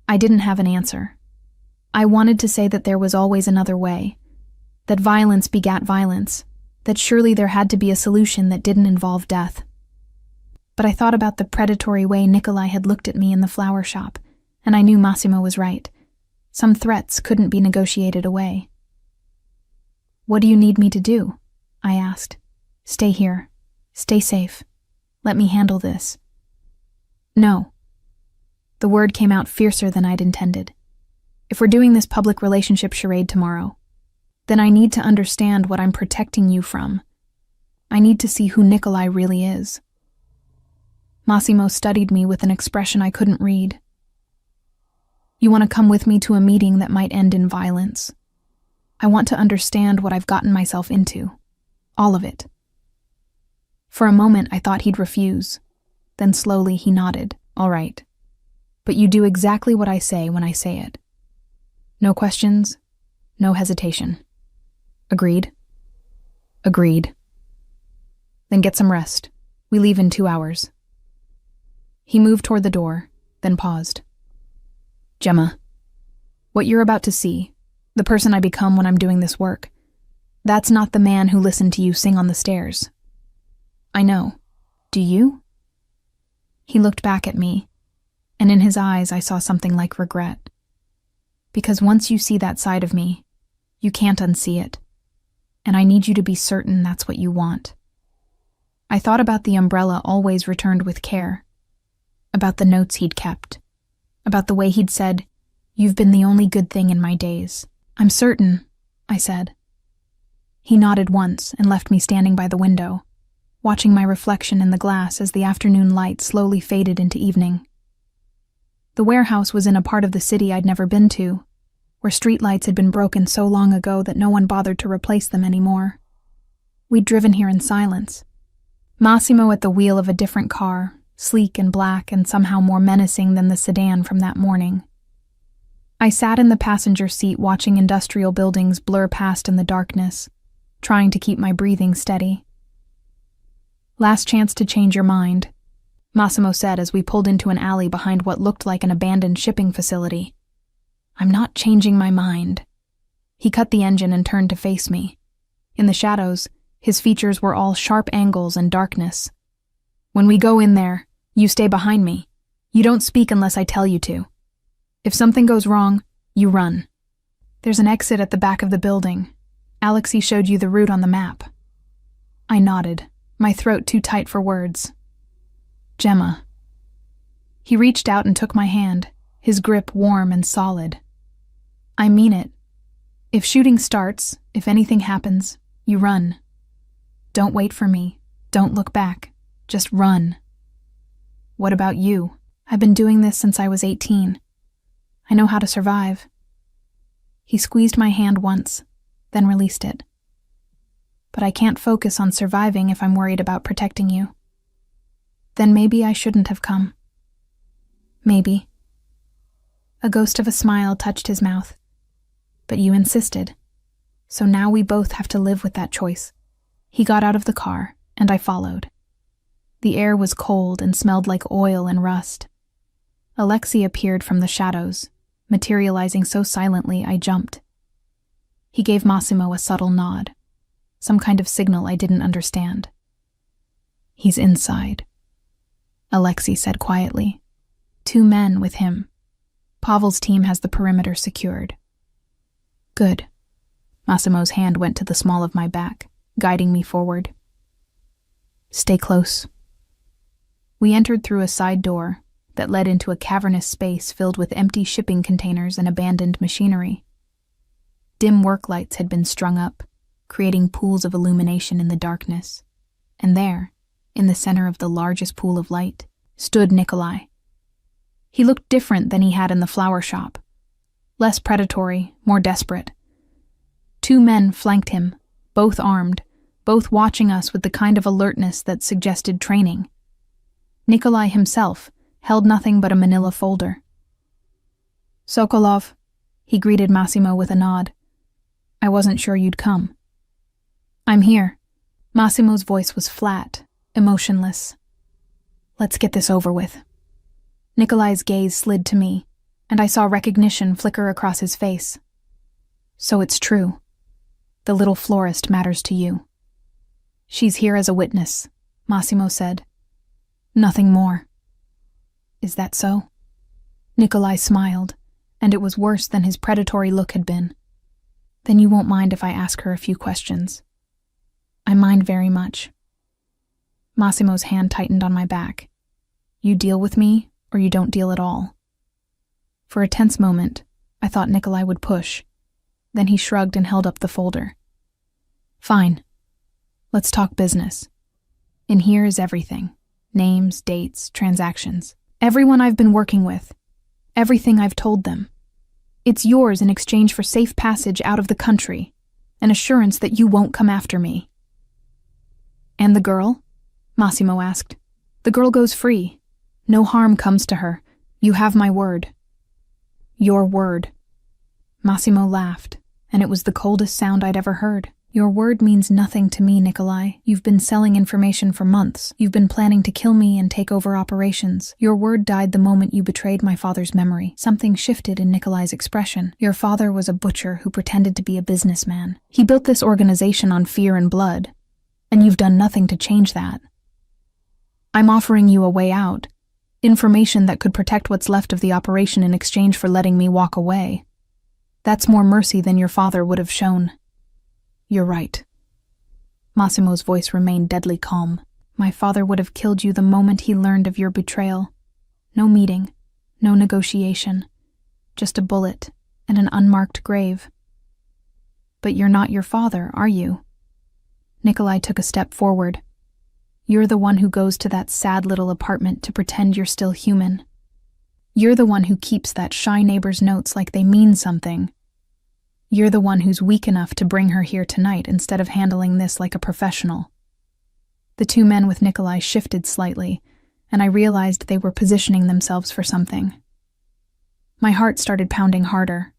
I didn't have an answer. I wanted to say that there was always another way, that violence begat violence, that surely there had to be a solution that didn't involve death. But I thought about the predatory way Nikolai had looked at me in the flower shop, and I knew Massimo was right. Some threats couldn't be negotiated away. What do you need me to do? I asked. Stay here. Stay safe. Let me handle this. No. The word came out fiercer than I'd intended. If we're doing this public relationship charade tomorrow, then I need to understand what I'm protecting you from. I need to see who Nikolai really is. Massimo studied me with an expression I couldn't read. You want to come with me to a meeting that might end in violence. I want to understand what I've gotten myself into. All of it. For a moment, I thought he'd refuse. Then slowly he nodded. All right. But you do exactly what I say when I say it. No questions, no hesitation. Agreed? Agreed. Then get some rest. We leave in 2 hours. He moved toward the door, then paused. Gemma, what you're about to see, the person I become when I'm doing this work, that's not the man who listened to you sing on the stairs. I know. Do you? He looked back at me, and in his eyes I saw something like regret. Because once you see that side of me, you can't unsee it, and I need you to be certain that's what you want. I thought about the umbrella always returned with care, about the notes he'd kept, about the way he'd said, "You've been the only good thing in my days." I'm certain, I said. He nodded once and left me standing by the window, watching my reflection in the glass as the afternoon light slowly faded into evening. The warehouse was in a part of the city I'd never been to, where streetlights had been broken so long ago that no one bothered to replace them anymore. We'd driven here in silence. Massimo at the wheel of a different car, sleek and black and somehow more menacing than the sedan from that morning. I sat in the passenger seat watching industrial buildings blur past in the darkness, trying to keep my breathing steady. Last chance to change your mind, Massimo said as we pulled into an alley behind what looked like an abandoned shipping facility. I'm not changing my mind. He cut the engine and turned to face me. In the shadows, his features were all sharp angles and darkness. When we go in there, you stay behind me. You don't speak unless I tell you to. If something goes wrong, you run. There's an exit at the back of the building. Alexei showed you the route on the map. I nodded, my throat too tight for words. Gemma. He reached out and took my hand, his grip warm and solid. I mean it. If shooting starts, if anything happens, you run. Don't wait for me. Don't look back. Just run. What about you? I've been doing this since I was 18. I know how to survive. He squeezed my hand once, then released it. But I can't focus on surviving if I'm worried about protecting you. Then maybe I shouldn't have come. Maybe. A ghost of a smile touched his mouth. But you insisted. So now we both have to live with that choice. He got out of the car, and I followed. The air was cold and smelled like oil and rust. Alexei appeared from the shadows, materializing so silently I jumped. He gave Massimo a subtle nod, some kind of signal I didn't understand. "He's inside," Alexei said quietly. "2 men with him. Pavel's team has the perimeter secured." "Good." Massimo's hand went to the small of my back, guiding me forward. "Stay close." We entered through a side door that led into a cavernous space filled with empty shipping containers and abandoned machinery. Dim work lights had been strung up, creating pools of illumination in the darkness. And there, in the center of the largest pool of light, stood Nikolai. He looked different than he had in the flower shop. Less predatory, more desperate. 2 men flanked him, both armed, both watching us with the kind of alertness that suggested training. Nikolai himself held nothing but a manila folder. "Sokolov," he greeted Massimo with a nod. "I wasn't sure you'd come." "I'm here." Massimo's voice was flat, emotionless. "Let's get this over with." Nikolai's gaze slid to me, and I saw recognition flicker across his face. "So it's true. The little florist matters to you." "She's here as a witness," Massimo said. "Nothing more." "Is that so?" Nikolai smiled, and it was worse than his predatory look had been. "Then you won't mind if I ask her a few questions." "I mind very much." Massimo's hand tightened on my back. "You deal with me, or you don't deal at all." For a tense moment, I thought Nikolai would push. Then he shrugged and held up the folder. "Fine. Let's talk business. In here is everything. Names, dates, transactions. Everyone I've been working with. Everything I've told them. It's yours in exchange for safe passage out of the country, an assurance that you won't come after me." "And the girl?" Massimo asked. "The girl goes free. No harm comes to her. You have my word." "Your word." Massimo laughed, and it was the coldest sound I'd ever heard. "Your word means nothing to me, Nikolai. You've been selling information for months. You've been planning to kill me and take over operations. Your word died the moment you betrayed my father's memory." Something shifted in Nikolai's expression. "Your father was a butcher who pretended to be a businessman. He built this organization on fear and blood, and you've done nothing to change that. I'm offering you a way out, information that could protect what's left of the operation in exchange for letting me walk away. That's more mercy than your father would have shown." "You're right." Massimo's voice remained deadly calm. "My father would have killed you the moment he learned of your betrayal. No meeting, no negotiation, just a bullet and an unmarked grave." "But you're not your father, are you?" Nikolai took a step forward. "You're the one who goes to that sad little apartment to pretend you're still human. You're the one who keeps that shy neighbor's notes like they mean something. You're the one who's weak enough to bring her here tonight instead of handling this like a professional." The 2 men with Nikolai shifted slightly, and I realized they were positioning themselves for something. My heart started pounding harder.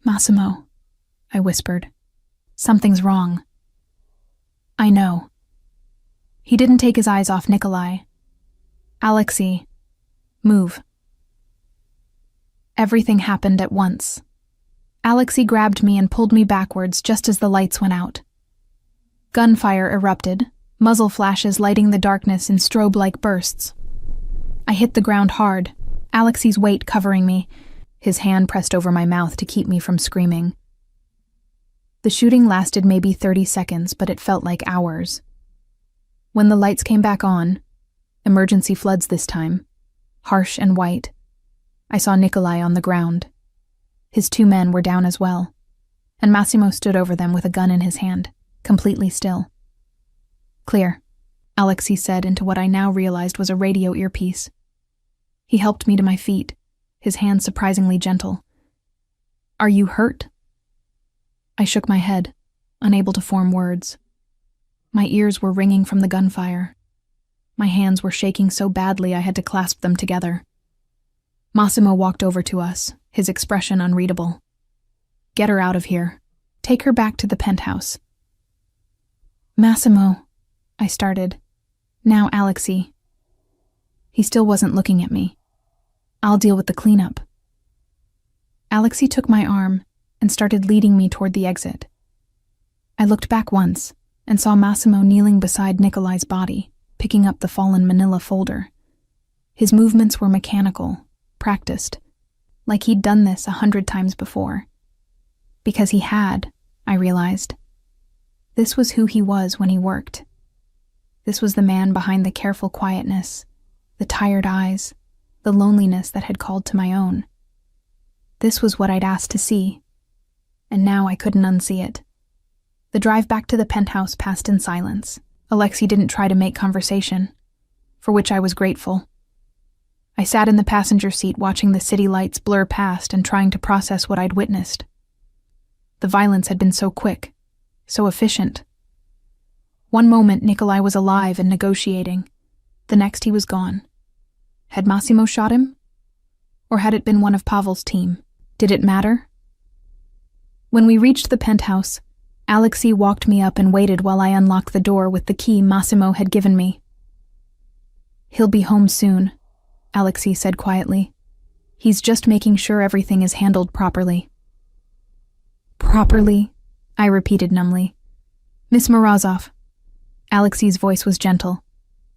"Massimo," I whispered. "Something's wrong." "I know." He didn't take his eyes off Nikolai. "Alexei, move." Everything happened at once. Alexei grabbed me and pulled me backwards just as the lights went out. Gunfire erupted, muzzle flashes lighting the darkness in strobe-like bursts. I hit the ground hard, Alexei's weight covering me, his hand pressed over my mouth to keep me from screaming. The shooting lasted maybe 30 seconds, but it felt like hours. When the lights came back on, emergency floods this time, harsh and white, I saw Nikolai on the ground. His 2 men were down as well, and Massimo stood over them with a gun in his hand, completely still. "Clear," Alexei said into what I now realized was a radio earpiece. He helped me to my feet, his hand surprisingly gentle. "Are you hurt?" I shook my head, unable to form words. My ears were ringing from the gunfire. My hands were shaking so badly I had to clasp them together. Massimo walked over to us, his expression unreadable. "Get her out of here. Take her back to the penthouse. Massimo, I started. Now Alexei. He still wasn't looking at me. I'll deal with the cleanup. Alexei took my arm and started leading me toward the exit. I looked back once and saw Massimo kneeling beside Nikolai's body, picking up the fallen manila folder. His movements were mechanical, practiced, like he'd done this 100 times before. Because he had, I realized. This was who he was when he worked. This was the man behind the careful quietness, the tired eyes, the loneliness that had called to my own. This was what I'd asked to see, and now I couldn't unsee it. The drive back to the penthouse passed in silence. Alexei didn't try to make conversation, for which I was grateful. I sat in the passenger seat watching the city lights blur past and trying to process what I'd witnessed. The violence had been so quick, so efficient. One moment Nikolai was alive and negotiating. The next he was gone. Had Massimo shot him? Or had it been one of Pavel's team? Did it matter? When we reached the penthouse, Alexei walked me up and waited while I unlocked the door with the key Massimo had given me. He'll be home soon, Alexei said quietly. He's just making sure everything is handled properly. Properly? I repeated numbly. Miss Morozov. Alexei's voice was gentle.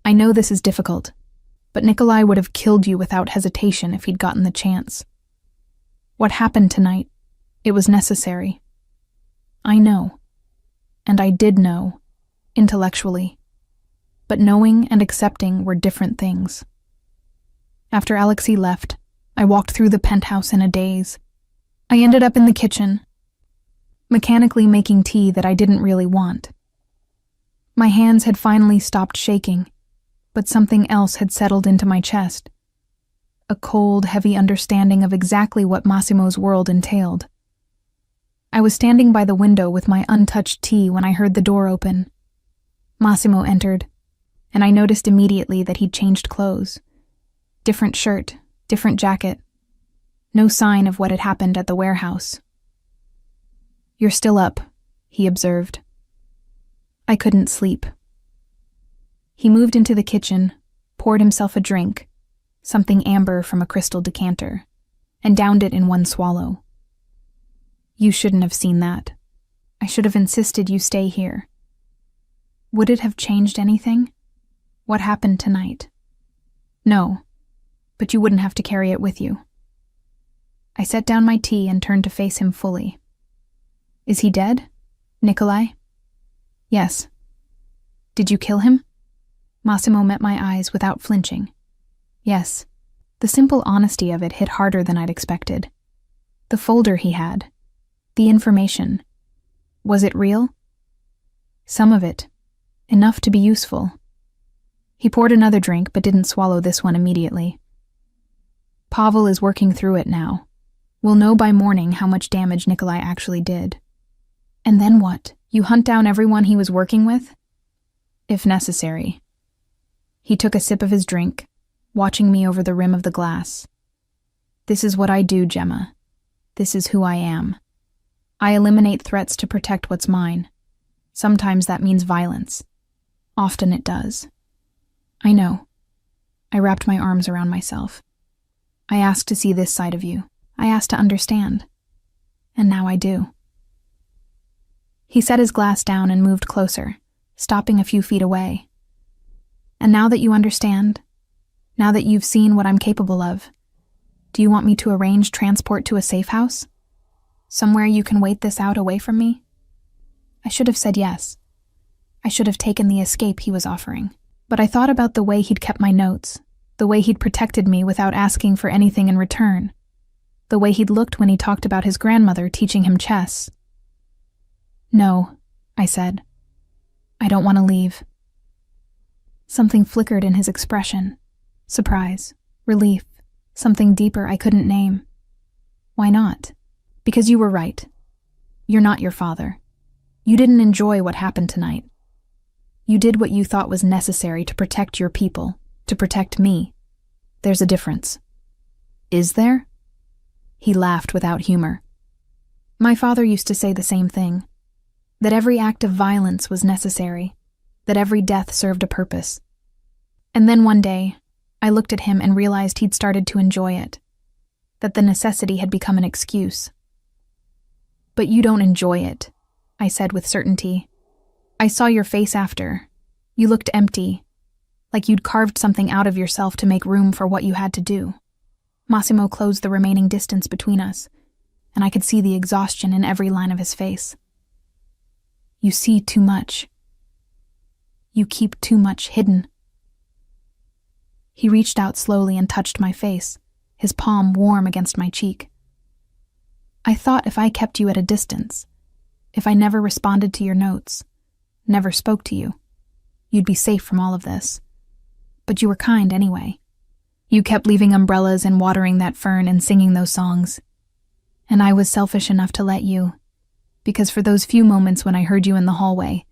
I know this is difficult, but Nikolai would have killed you without hesitation if he'd gotten the chance. What happened tonight? It was necessary. I know. And I did know, intellectually. But knowing and accepting were different things. After Alexei left, I walked through the penthouse in a daze. I ended up in the kitchen, mechanically making tea that I didn't really want. My hands had finally stopped shaking, but something else had settled into my chest. A cold, heavy understanding of exactly what Massimo's world entailed. I was standing by the window with my untouched tea when I heard the door open. Massimo entered, and I noticed immediately that he'd changed clothes. Different shirt, different jacket. No sign of what had happened at the warehouse. You're still up, he observed. I couldn't sleep. He moved into the kitchen, poured himself a drink, something amber from a crystal decanter, and downed it in one swallow. You shouldn't have seen that. I should have insisted you stay here. Would it have changed anything? What happened tonight? No, but you wouldn't have to carry it with you. I set down my tea and turned to face him fully. Is he dead? Nikolai? Yes. Did you kill him? Massimo met my eyes without flinching. Yes. The simple honesty of it hit harder than I'd expected. The folder he had. The information. Was it real? Some of it. Enough to be useful. He poured another drink but didn't swallow this one immediately. Pavel is working through it now. We'll know by morning how much damage Nikolai actually did. And then what? You hunt down everyone he was working with? If necessary. He took a sip of his drink, watching me over the rim of the glass. This is what I do, Gemma. This is who I am. I eliminate threats to protect what's mine. Sometimes that means violence. Often it does. I know. I wrapped my arms around myself. I asked to see this side of you. I asked to understand. And now I do. He set his glass down and moved closer, stopping a few feet away. And now that you understand, now that you've seen what I'm capable of, do you want me to arrange transport to a safe house? Somewhere you can wait this out away from me? I should have said yes. I should have taken the escape he was offering. But I thought about the way he'd kept my notes, the way he'd protected me without asking for anything in return, the way he'd looked when he talked about his grandmother teaching him chess. No, I said. I don't want to leave. Something flickered in his expression. Surprise, relief, something deeper I couldn't name. Why not? Because you were right. You're not your father. You didn't enjoy what happened tonight. You did what you thought was necessary to protect your people, to protect me. There's a difference. Is there? He laughed without humor. My father used to say the same thing, that every act of violence was necessary, that every death served a purpose. And then one day, I looked at him and realized he'd started to enjoy it, that the necessity had become an excuse. But you don't enjoy it, I said with certainty. I saw your face after. You looked empty, like you'd carved something out of yourself to make room for what you had to do. Massimo closed the remaining distance between us, and I could see the exhaustion in every line of his face. You see too much. You keep too much hidden. He reached out slowly and touched my face, his palm warm against my cheek. I thought if I kept you at a distance, if I never responded to your notes, never spoke to you, you'd be safe from all of this. But you were kind anyway. You kept leaving umbrellas and watering that fern and singing those songs. And I was selfish enough to let you, because for those few moments when I heard you in the hallway,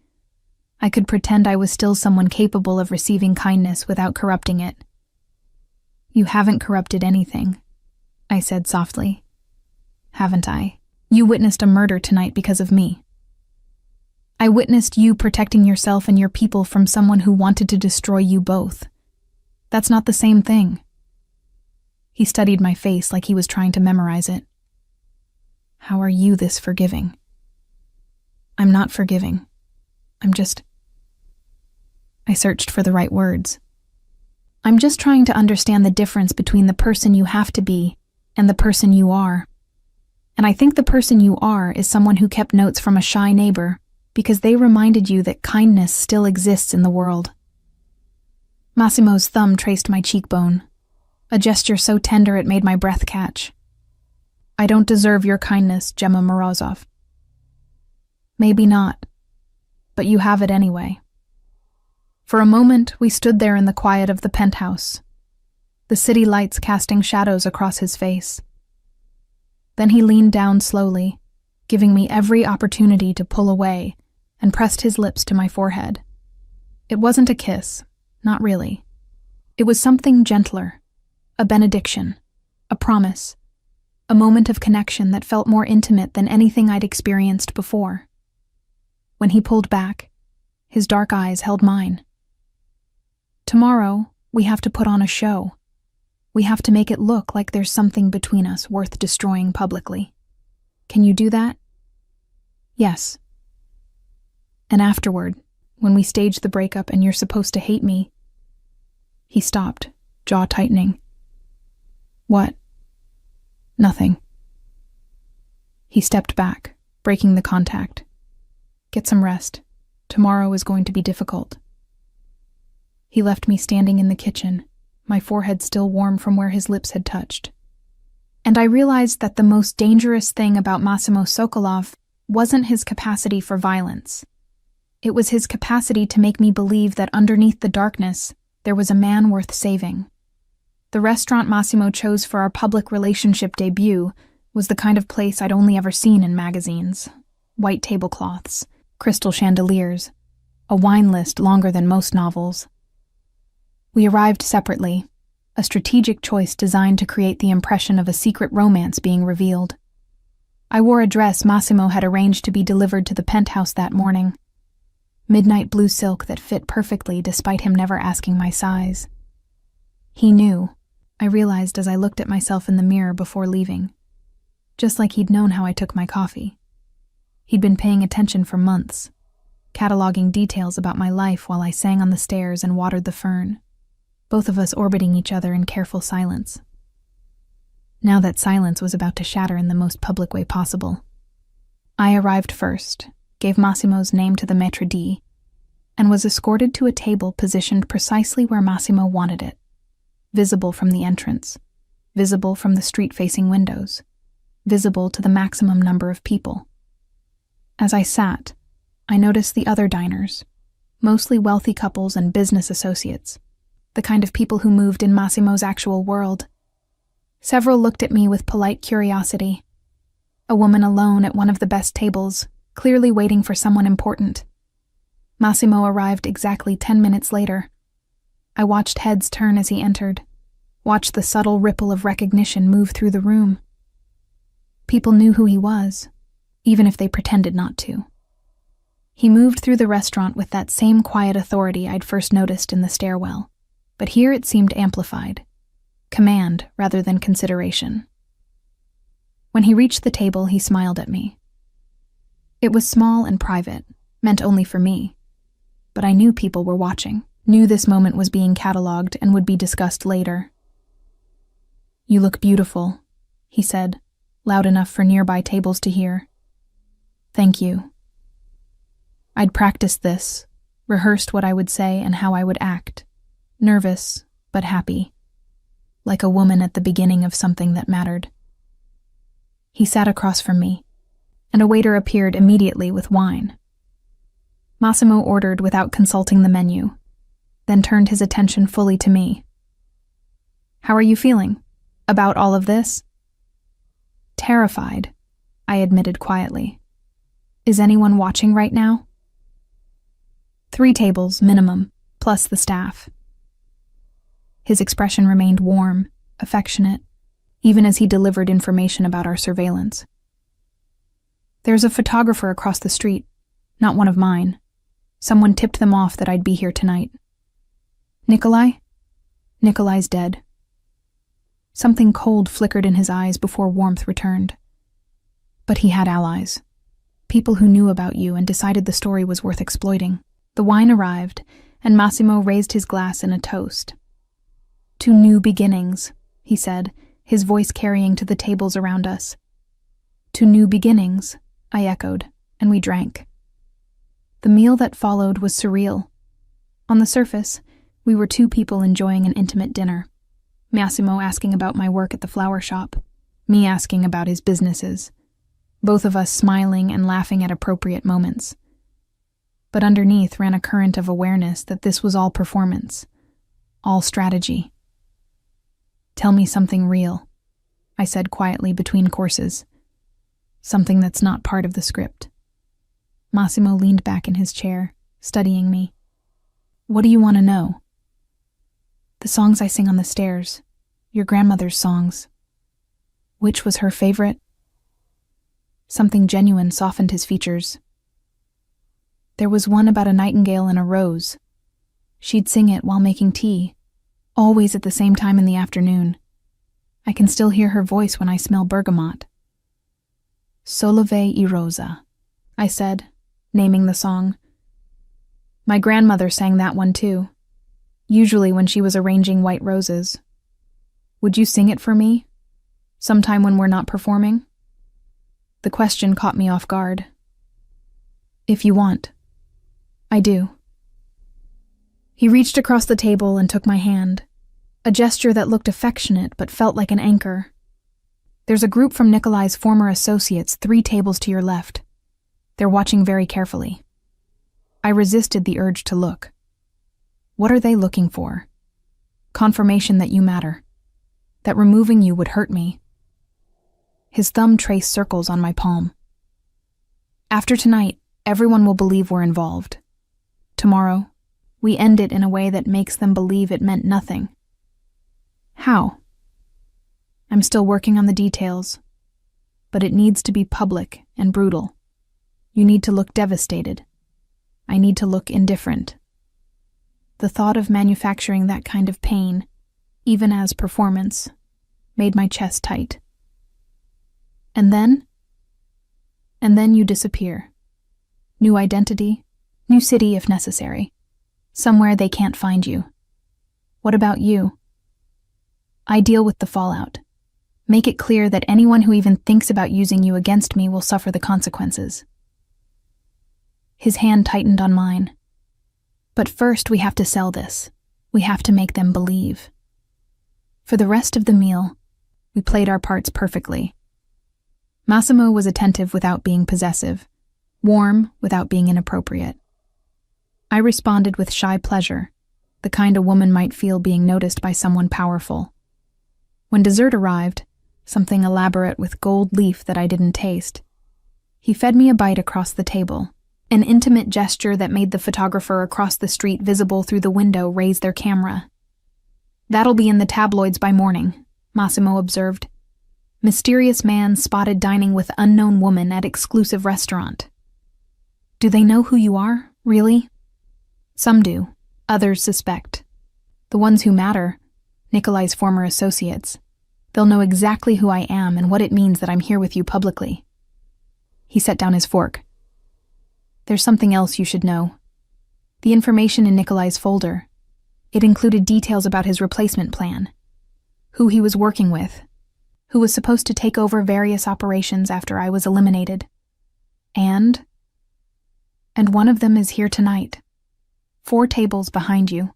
I could pretend I was still someone capable of receiving kindness without corrupting it. You haven't corrupted anything, I said softly. Haven't I? You witnessed a murder tonight because of me. I witnessed you protecting yourself and your people from someone who wanted to destroy you both. That's not the same thing. He studied my face like he was trying to memorize it. How are you this forgiving? I'm not forgiving. I searched for the right words. I'm just trying to understand the difference between the person you have to be and the person you are. And I think the person you are is someone who kept notes from a shy neighbor because they reminded you that kindness still exists in the world. Massimo's thumb traced my cheekbone, a gesture so tender it made my breath catch. I don't deserve your kindness, Gemma Morozov. Maybe not, but you have it anyway. For a moment, we stood there in the quiet of the penthouse, the city lights casting shadows across his face. Then he leaned down slowly, giving me every opportunity to pull away, and pressed his lips to my forehead. It wasn't a kiss, not really. It was something gentler, a benediction, a promise, a moment of connection that felt more intimate than anything I'd experienced before. When he pulled back, his dark eyes held mine. Tomorrow, we have to put on a show. We have to make it look like there's something between us worth destroying publicly. Can you do that? Yes. And afterward, when we stage the breakup and you're supposed to hate me... He stopped, jaw tightening. What? Nothing. He stepped back, breaking the contact. Get some rest. Tomorrow is going to be difficult. He left me standing in the kitchen, my forehead still warm from where his lips had touched. And I realized that the most dangerous thing about Massimo Sokolov wasn't his capacity for violence. It was his capacity to make me believe that underneath the darkness, there was a man worth saving. The restaurant Massimo chose for our public relationship debut was the kind of place I'd only ever seen in magazines. White tablecloths, crystal chandeliers, a wine list longer than most novels. We arrived separately, a strategic choice designed to create the impression of a secret romance being revealed. I wore a dress Massimo had arranged to be delivered to the penthouse that morning. Midnight blue silk that fit perfectly despite him never asking my size. He knew, I realized as I looked at myself in the mirror before leaving. Just like he'd known how I took my coffee. He'd been paying attention for months, cataloging details about my life while I sang on the stairs and watered the fern, both of us orbiting each other in careful silence. Now that silence was about to shatter in the most public way possible. I arrived first, gave Massimo's name to the maître d', and was escorted to a table positioned precisely where Massimo wanted it, visible from the entrance, visible from the street-facing windows, visible to the maximum number of people. As I sat, I noticed the other diners, mostly wealthy couples and business associates, the kind of people who moved in Massimo's actual world. Several looked at me with polite curiosity. A woman alone at one of the best tables, clearly waiting for someone important. Massimo arrived exactly 10 minutes later. I watched heads turn as he entered, watched the subtle ripple of recognition move through the room. People knew who he was, even if they pretended not to. He moved through the restaurant with that same quiet authority I'd first noticed in the stairwell, but here it seemed amplified. Command rather than consideration. When he reached the table, he smiled at me. It was small and private, meant only for me, but I knew people were watching, knew this moment was being catalogued and would be discussed later. "You look beautiful," he said, loud enough for nearby tables to hear. "Thank you." I'd practiced this, rehearsed what I would say and how I would act, nervous but happy, like a woman at the beginning of something that mattered. He sat across from me, and a waiter appeared immediately with wine. Massimo ordered without consulting the menu, then turned his attention fully to me. "How are you feeling? About all of this?" "Terrified," I admitted quietly. "Is anyone watching right now?" 3 tables, minimum, plus the staff. His expression remained warm, affectionate, even as he delivered information about our surveillance. "There's a photographer across the street, not one of mine. Someone tipped them off that I'd be here tonight." "Nikolai?" "Nikolai's dead." Something cold flickered in his eyes before warmth returned. "But he had allies. People who knew about you and decided the story was worth exploiting." The wine arrived, and Massimo raised his glass in a toast. "To new beginnings," he said, his voice carrying to the tables around us. "To new beginnings," I echoed, and we drank. The meal that followed was surreal. On the surface, we were 2 people enjoying an intimate dinner. Massimo asking about my work at the flower shop, me asking about his businesses, both of us smiling and laughing at appropriate moments. But underneath ran a current of awareness that this was all performance, all strategy. "Tell me something real," I said quietly between courses. "Something that's not part of the script." Massimo leaned back in his chair, studying me. "What do you want to know?" "The songs I sing on the stairs, your grandmother's songs." "Which was her favorite?" Something genuine softened his features. "There was one about a nightingale and a rose. She'd sing it while making tea, always at the same time in the afternoon. I can still hear her voice when I smell bergamot." "Solove e rosa," I said, naming the song. "My grandmother sang that one too, usually when she was arranging white roses. Would you sing it for me, sometime when we're not performing?" The question caught me off guard. "If you want." "I do." He reached across the table and took my hand, a gesture that looked affectionate but felt like an anchor. "There's a group from Nikolai's former associates 3 tables to your left. They're watching very carefully." I resisted the urge to look. What are they looking for? Confirmation that you matter, that removing you would hurt me. His thumb traced circles on my palm. "After tonight, everyone will believe we're involved. Tomorrow, we end it in a way that makes them believe it meant nothing." "How?" "I'm still working on the details, but it needs to be public and brutal. You need to look devastated. I need to look indifferent." The thought of manufacturing that kind of pain, even as performance, made my chest tight. And then you disappear. New identity, new city if necessary. Somewhere they can't find you. What about you? I deal with the fallout. Make it clear that anyone who even thinks about using you against me will suffer the consequences. His hand tightened on mine. "But first we have to sell this. We have to make them believe." For the rest of the meal, we played our parts perfectly. Massimo was attentive without being possessive, warm without being inappropriate. I responded with shy pleasure, the kind a woman might feel being noticed by someone powerful. When dessert arrived, something elaborate with gold leaf that I didn't taste, he fed me a bite across the table, an intimate gesture that made the photographer across the street visible through the window raise their camera. "That'll be in the tabloids by morning," Massimo observed. Mysterious man spotted dining with unknown woman at exclusive restaurant. Do they know who you are, really? Some do, others suspect. The ones who matter, Nikolai's former associates. They'll know exactly who I am and what it means that I'm here with you publicly. He set down his fork. There's something else you should know. The information in Nikolai's folder. It included details about his replacement plan, who he was working with, who was supposed to take over various operations after I was eliminated. And one of them is here tonight. 4 tables behind you.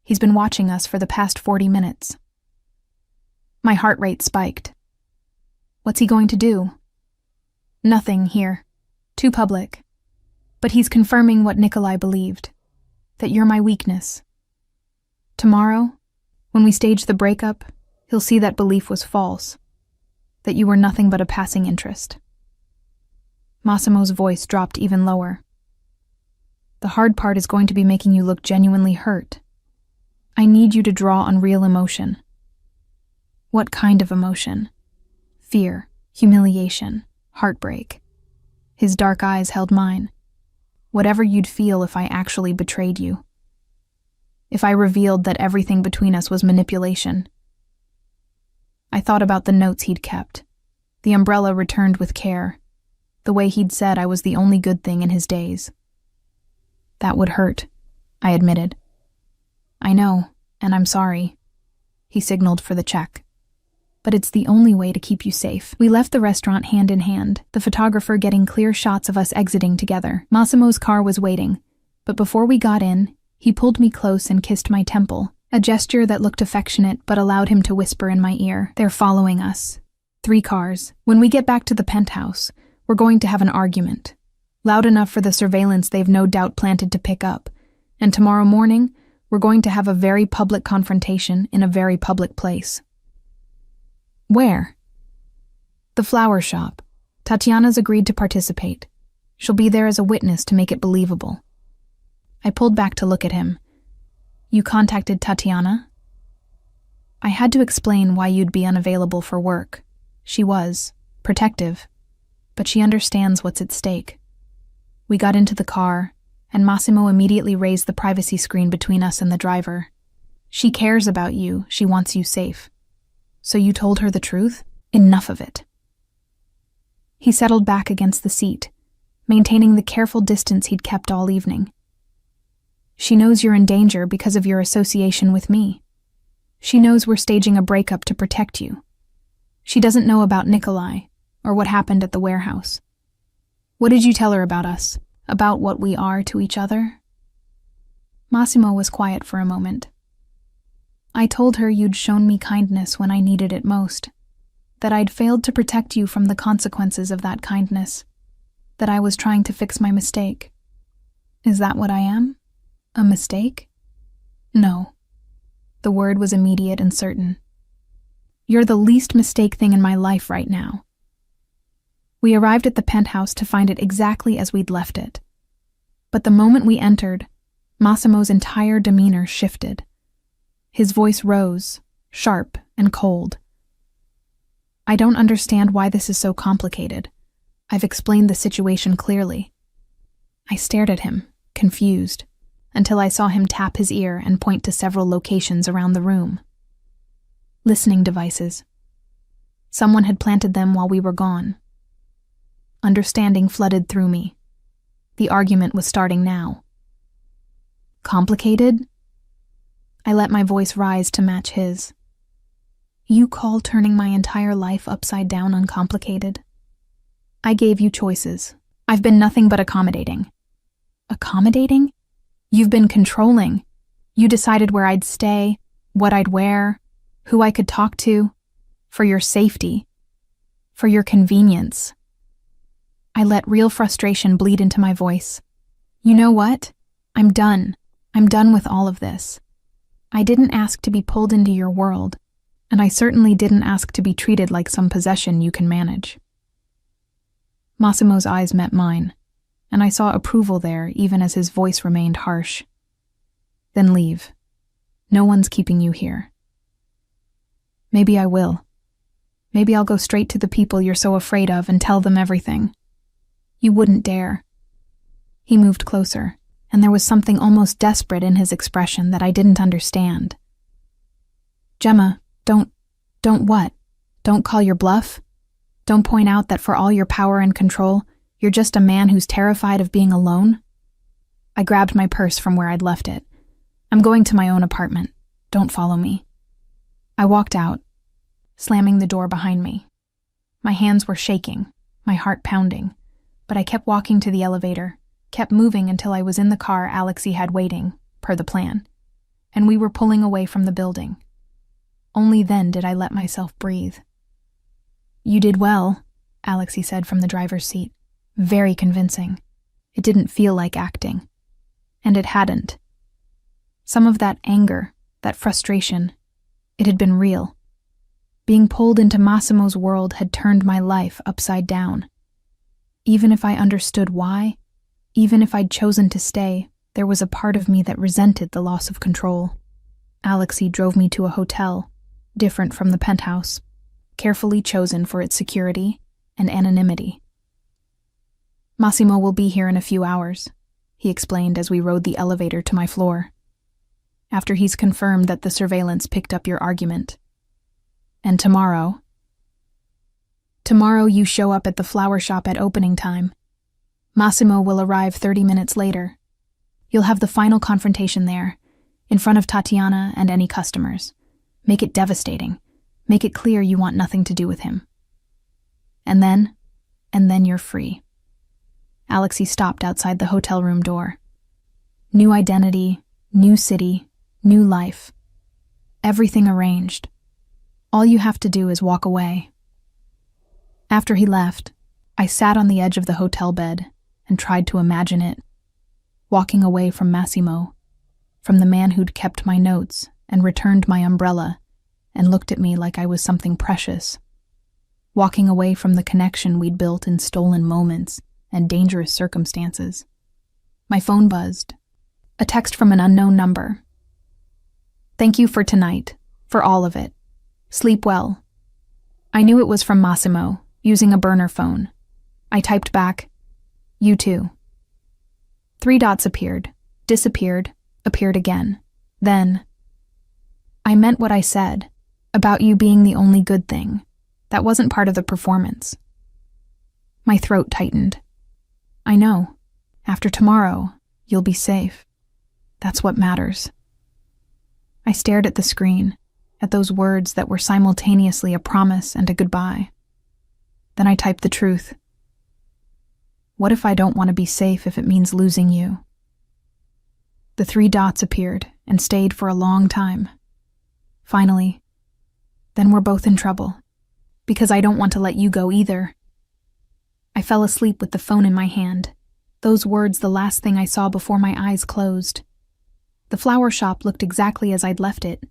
He's been watching us for the past 40 minutes. My heart rate spiked. What's he going to do? Nothing here. Too public. But he's confirming what Nikolai believed, that you're my weakness. Tomorrow, when we stage the breakup, he'll see that belief was false, that you were nothing but a passing interest. Massimo's voice dropped even lower. The hard part is going to be making you look genuinely hurt. I need you to draw on real emotion. What kind of emotion? Fear, humiliation, heartbreak. His dark eyes held mine. Whatever you'd feel if I actually betrayed you. If I revealed that everything between us was manipulation. I thought about the notes he'd kept, the umbrella returned with care, the way he'd said I was the only good thing in his days. That would hurt, I admitted. I know, and I'm sorry. He signaled for the check. But it's the only way to keep you safe. We left the restaurant hand in hand, the photographer getting clear shots of us exiting together. Massimo's car was waiting, but before we got in, he pulled me close and kissed my temple, a gesture that looked affectionate but allowed him to whisper in my ear. They're following us. 3 cars. When we get back to the penthouse, we're going to have an argument. Loud enough for the surveillance they've no doubt planted to pick up. And tomorrow morning, we're going to have a very public confrontation in a very public place. Where? The flower shop. Tatiana's agreed to participate. She'll be there as a witness to make it believable. I pulled back to look at him. You contacted Tatiana? I had to explain why you'd be unavailable for work. She was protective, but she understands what's at stake. We got into the car, and Massimo immediately raised the privacy screen between us and the driver. She cares about you, she wants you safe. So you told her the truth? Enough of it. He settled back against the seat, maintaining the careful distance he'd kept all evening. She knows you're in danger because of your association with me. She knows we're staging a breakup to protect you. She doesn't know about Nikolai, or what happened at the warehouse. What did you tell her about us? About what we are to each other? Massimo was quiet for a moment. I told her you'd shown me kindness when I needed it most, that I'd failed to protect you from the consequences of that kindness, that I was trying to fix my mistake. Is that what I am? A mistake? No. The word was immediate and certain. You're the least mistake thing in my life right now. We arrived at the penthouse to find it exactly as we'd left it. But the moment we entered, Massimo's entire demeanor shifted. His voice rose, sharp and cold. I don't understand why this is so complicated. I've explained the situation clearly. I stared at him, confused, until I saw him tap his ear and point to several locations around the room. Listening devices. Someone had planted them while we were gone. Understanding flooded through me. The argument was starting now. Complicated? I let my voice rise to match his. You call turning my entire life upside down uncomplicated? I gave you choices. I've been nothing but accommodating. Accommodating? You've been controlling. You decided where I'd stay, what I'd wear, who I could talk to, for your safety, for your convenience. I let real frustration bleed into my voice. You know what? I'm done. I'm done with all of this. I didn't ask to be pulled into your world, and I certainly didn't ask to be treated like some possession you can manage. Massimo's eyes met mine, and I saw approval there even as his voice remained harsh. Then leave. No one's keeping you here. Maybe I will. Maybe I'll go straight to the people you're so afraid of and tell them everything. You wouldn't dare. He moved closer, and there was something almost desperate in his expression that I didn't understand. Gemma, don't what? Don't call your bluff? Don't point out that for all your power and control, you're just a man who's terrified of being alone? I grabbed my purse from where I'd left it. I'm going to my own apartment. Don't follow me. I walked out, slamming the door behind me. My hands were shaking, my heart pounding, but I kept walking to the elevator, kept moving until I was in the car Alexei had waiting, per the plan, and we were pulling away from the building. Only then did I let myself breathe. You did well, Alexei said from the driver's seat. Very convincing. It didn't feel like acting. And it hadn't. Some of that anger, that frustration, it had been real. Being pulled into Massimo's world had turned my life upside down. Even if I understood why, even if I'd chosen to stay, there was a part of me that resented the loss of control. Alexei drove me to a hotel, different from the penthouse, carefully chosen for its security and anonymity. Massimo will be here in a few hours, he explained as we rode the elevator to my floor. After he's confirmed that the surveillance picked up your argument. And tomorrow you show up at the flower shop at opening time. Massimo will arrive 30 minutes later. You'll have the final confrontation there, in front of Tatiana and any customers. Make it devastating. Make it clear you want nothing to do with him. And then you're free. Alexei stopped outside the hotel room door. New identity, new city, new life. Everything arranged. All you have to do is walk away. After he left, I sat on the edge of the hotel bed and tried to imagine it. Walking away from Massimo, from the man who'd kept my notes and returned my umbrella and looked at me like I was something precious. Walking away from the connection we'd built in stolen moments and dangerous circumstances. My phone buzzed. A text from an unknown number. Thank you for tonight, for all of it. Sleep well. I knew it was from Massimo, using a burner phone. I typed back, you too. 3 dots appeared, disappeared, appeared again. Then, I meant what I said, about you being the only good thing. That wasn't part of the performance. My throat tightened. I know. After tomorrow, you'll be safe. That's what matters. I stared at the screen, at those words that were simultaneously a promise and a goodbye. Then I typed the truth. What if I don't want to be safe if it means losing you? The 3 dots appeared and stayed for a long time. Finally, then we're both in trouble, because I don't want to let you go either. I fell asleep with the phone in my hand, those words the last thing I saw before my eyes closed. The flower shop looked exactly as I'd left it,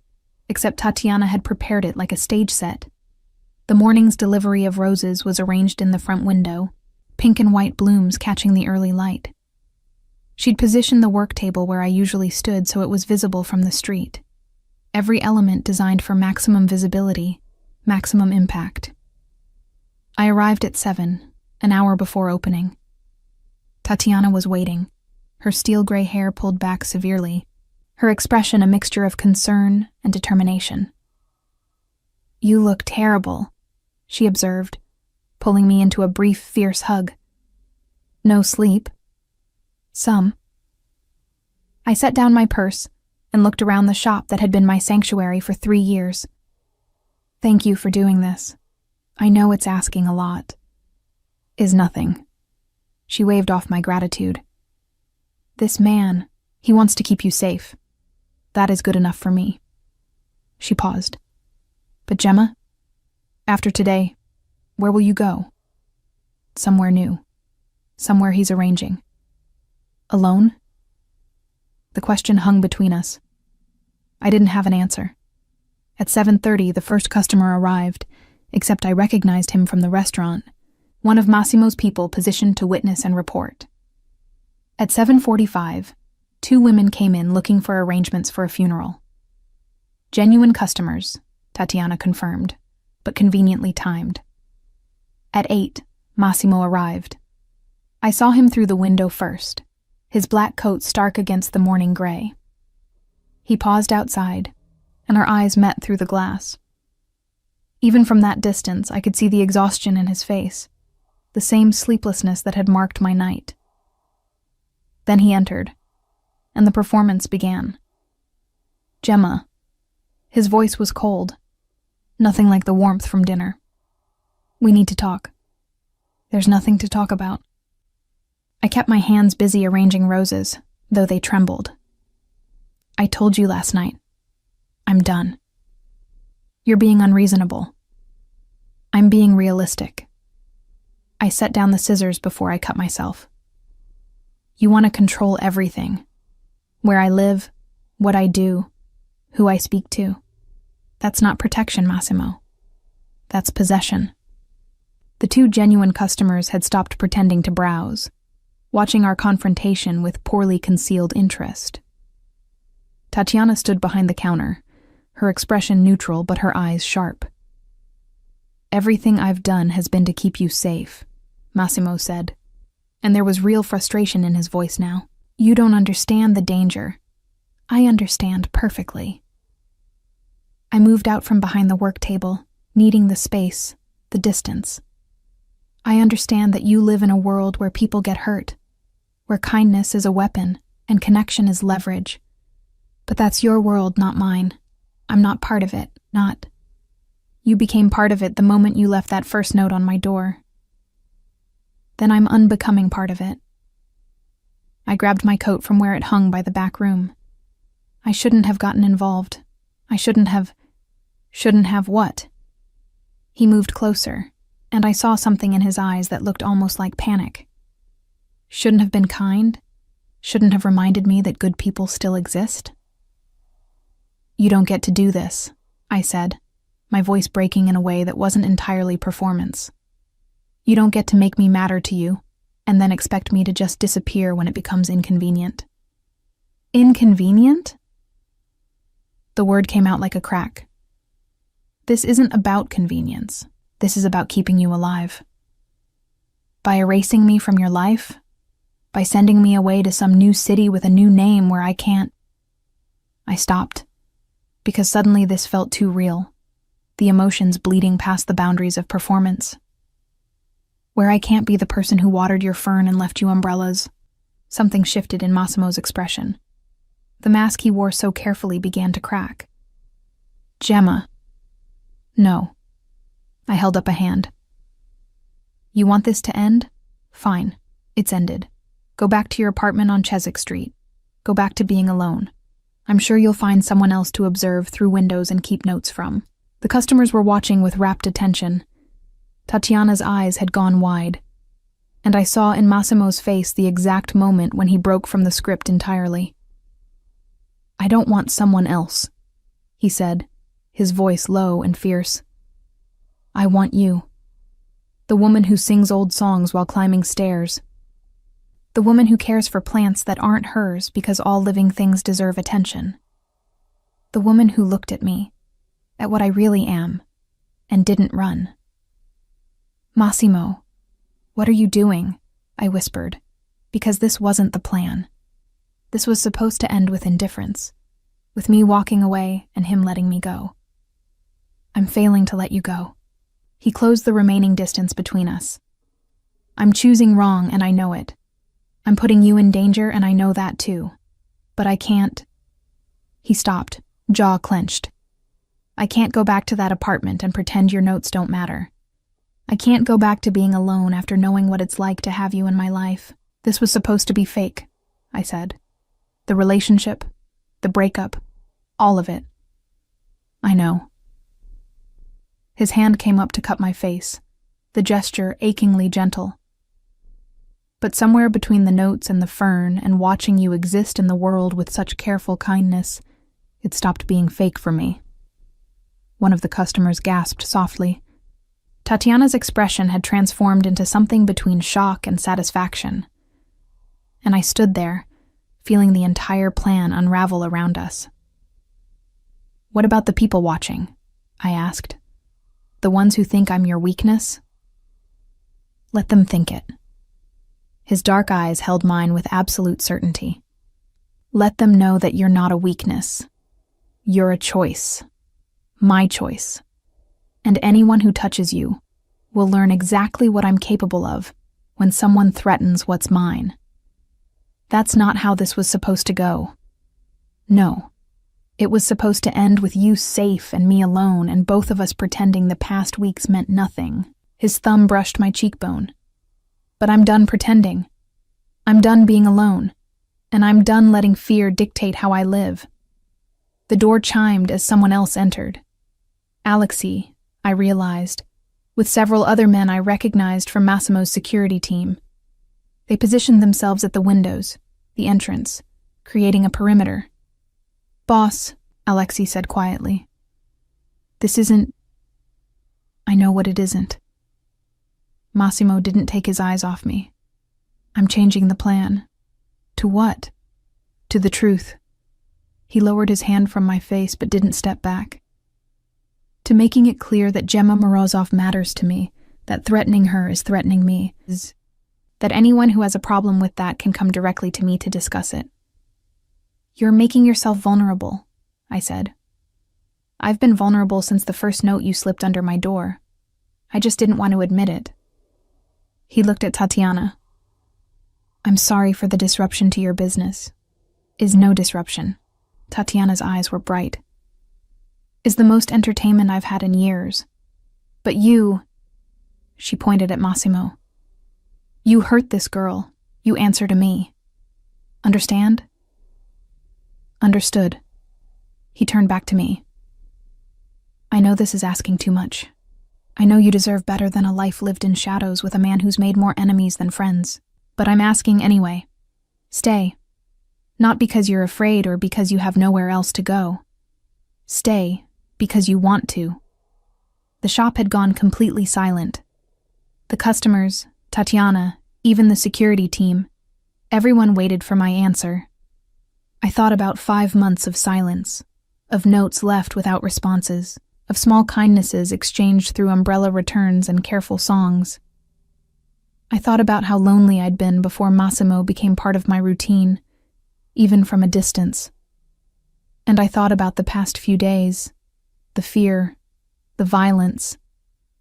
except Tatiana had prepared it like a stage set. The morning's delivery of roses was arranged in the front window, pink and white blooms catching the early light. She'd positioned the work table where I usually stood so it was visible from the street. Every element designed for maximum visibility, maximum impact. I arrived at 7, an hour before opening. Tatiana was waiting, her steel-gray hair pulled back severely, her expression a mixture of concern and determination. You look terrible, she observed, pulling me into a brief, fierce hug. No sleep? Some. I set down my purse and looked around the shop that had been my sanctuary for 3 years. Thank you for doing this. I know it's asking a lot. Is nothing. She waved off my gratitude. This man, he wants to keep you safe. That is good enough for me. She paused. But Gemma, after today, where will you go? Somewhere new. Somewhere he's arranging. Alone? The question hung between us. I didn't have an answer. At 7:30, the first customer arrived, except I recognized him from the restaurant, one of Massimo's people positioned to witness and report. At 7:45, 2 women came in looking for arrangements for a funeral. Genuine customers, Tatiana confirmed, but conveniently timed. At 8, Massimo arrived. I saw him through the window first, his black coat stark against the morning gray. He paused outside, and our eyes met through the glass. Even from that distance, I could see the exhaustion in his face, the same sleeplessness that had marked my night. Then he entered, and the performance began. Gemma. His voice was cold, nothing like the warmth from dinner. We need to talk. There's nothing to talk about. I kept my hands busy arranging roses, though they trembled. I told you last night. I'm done. You're being unreasonable. I'm being realistic. I set down the scissors before I cut myself. You want to control everything. Where I live, what I do, who I speak to. That's not protection, Massimo. That's possession. The two genuine customers had stopped pretending to browse, watching our confrontation with poorly concealed interest. Tatiana stood behind the counter, her expression neutral but her eyes sharp. Everything I've done has been to keep you safe, Massimo said, and there was real frustration in his voice now. You don't understand the danger. I understand perfectly. I moved out from behind the work table, needing the space, the distance. I understand that you live in a world where people get hurt, where kindness is a weapon and connection is leverage. But that's your world, not mine. I'm not part of it, not. You became part of it the moment you left that first note on my door. Then I'm unbecoming part of it. I grabbed my coat from where it hung by the back room. I shouldn't have gotten involved. I shouldn't have what? He moved closer, and I saw something in his eyes that looked almost like panic. Shouldn't have been kind? Shouldn't have reminded me that good people still exist? You don't get to do this, I said, my voice breaking in a way that wasn't entirely performance. You don't get to make me matter to you, and then expect me to just disappear when it becomes inconvenient. Inconvenient? The word came out like a crack. This isn't about convenience. This is about keeping you alive. By erasing me from your life, by sending me away to some new city with a new name where I can't. I stopped, because suddenly this felt too real, the emotions bleeding past the boundaries of performance. Where I can't be the person who watered your fern and left you umbrellas. Something shifted in Massimo's expression. The mask he wore so carefully began to crack. Gemma. No. I held up a hand. You want this to end? Fine. It's ended. Go back to your apartment on Chiswick Street. Go back to being alone. I'm sure you'll find someone else to observe through windows and keep notes from. The customers were watching with rapt attention. Tatiana's eyes had gone wide, and I saw in Massimo's face the exact moment when he broke from the script entirely. I don't want someone else, he said, his voice low and fierce. I want you. The woman who sings old songs while climbing stairs. The woman who cares for plants that aren't hers because all living things deserve attention. The woman who looked at me, at what I really am, and didn't run. Massimo, what are you doing? I whispered, because this wasn't the plan. This was supposed to end with indifference, with me walking away and him letting me go. I'm failing to let you go. He closed the remaining distance between us. I'm choosing wrong and I know it. I'm putting you in danger and I know that too. But I can't. He stopped, jaw clenched. I can't go back to that apartment and pretend your notes don't matter. I can't go back to being alone after knowing what it's like to have you in my life. This was supposed to be fake, I said. The relationship, the breakup, all of it. I know. His hand came up to cut my face, the gesture achingly gentle. But somewhere between the notes and the fern and watching you exist in the world with such careful kindness, it stopped being fake for me. One of the customers gasped softly. Tatiana's expression had transformed into something between shock and satisfaction. And I stood there, feeling the entire plan unravel around us. What about the people watching? I asked. The ones who think I'm your weakness? Let them think it. His dark eyes held mine with absolute certainty. Let them know that you're not a weakness. You're a choice. My choice. And anyone who touches you will learn exactly what I'm capable of when someone threatens what's mine. That's not how this was supposed to go. No. It was supposed to end with you safe and me alone, and both of us pretending the past weeks meant nothing. His thumb brushed my cheekbone. But I'm done pretending. I'm done being alone. And I'm done letting fear dictate how I live. The door chimed as someone else entered. Alexei, I realized, with several other men I recognized from Massimo's security team. They positioned themselves at the windows, the entrance, creating a perimeter. Boss, Alexei said quietly. This isn't... I know what it isn't. Massimo didn't take his eyes off me. I'm changing the plan. To what? To the truth. He lowered his hand from my face but didn't step back. To making it clear that Gemma Morozov matters to me, that threatening her is threatening me, that anyone who has a problem with that can come directly to me to discuss it. You're making yourself vulnerable, I said. I've been vulnerable since the first note you slipped under my door. I just didn't want to admit it. He looked at Tatiana. I'm sorry for the disruption to your business. Is no disruption. Tatiana's eyes were bright. Is the most entertainment I've had in years. But you, she pointed at Massimo. You hurt this girl. You answer to me. Understand? Understood. He turned back to me. I know this is asking too much. I know you deserve better than a life lived in shadows with a man who's made more enemies than friends. But I'm asking anyway. Stay. Not because you're afraid or because you have nowhere else to go. Stay because you want to. The shop had gone completely silent. The customers, Tatiana, even the security team, everyone waited for my answer. I thought about 5 months of silence, of notes left without responses, of small kindnesses exchanged through umbrella returns and careful songs. I thought about how lonely I'd been before Massimo became part of my routine, even from a distance. And I thought about the past few days, the fear, the violence,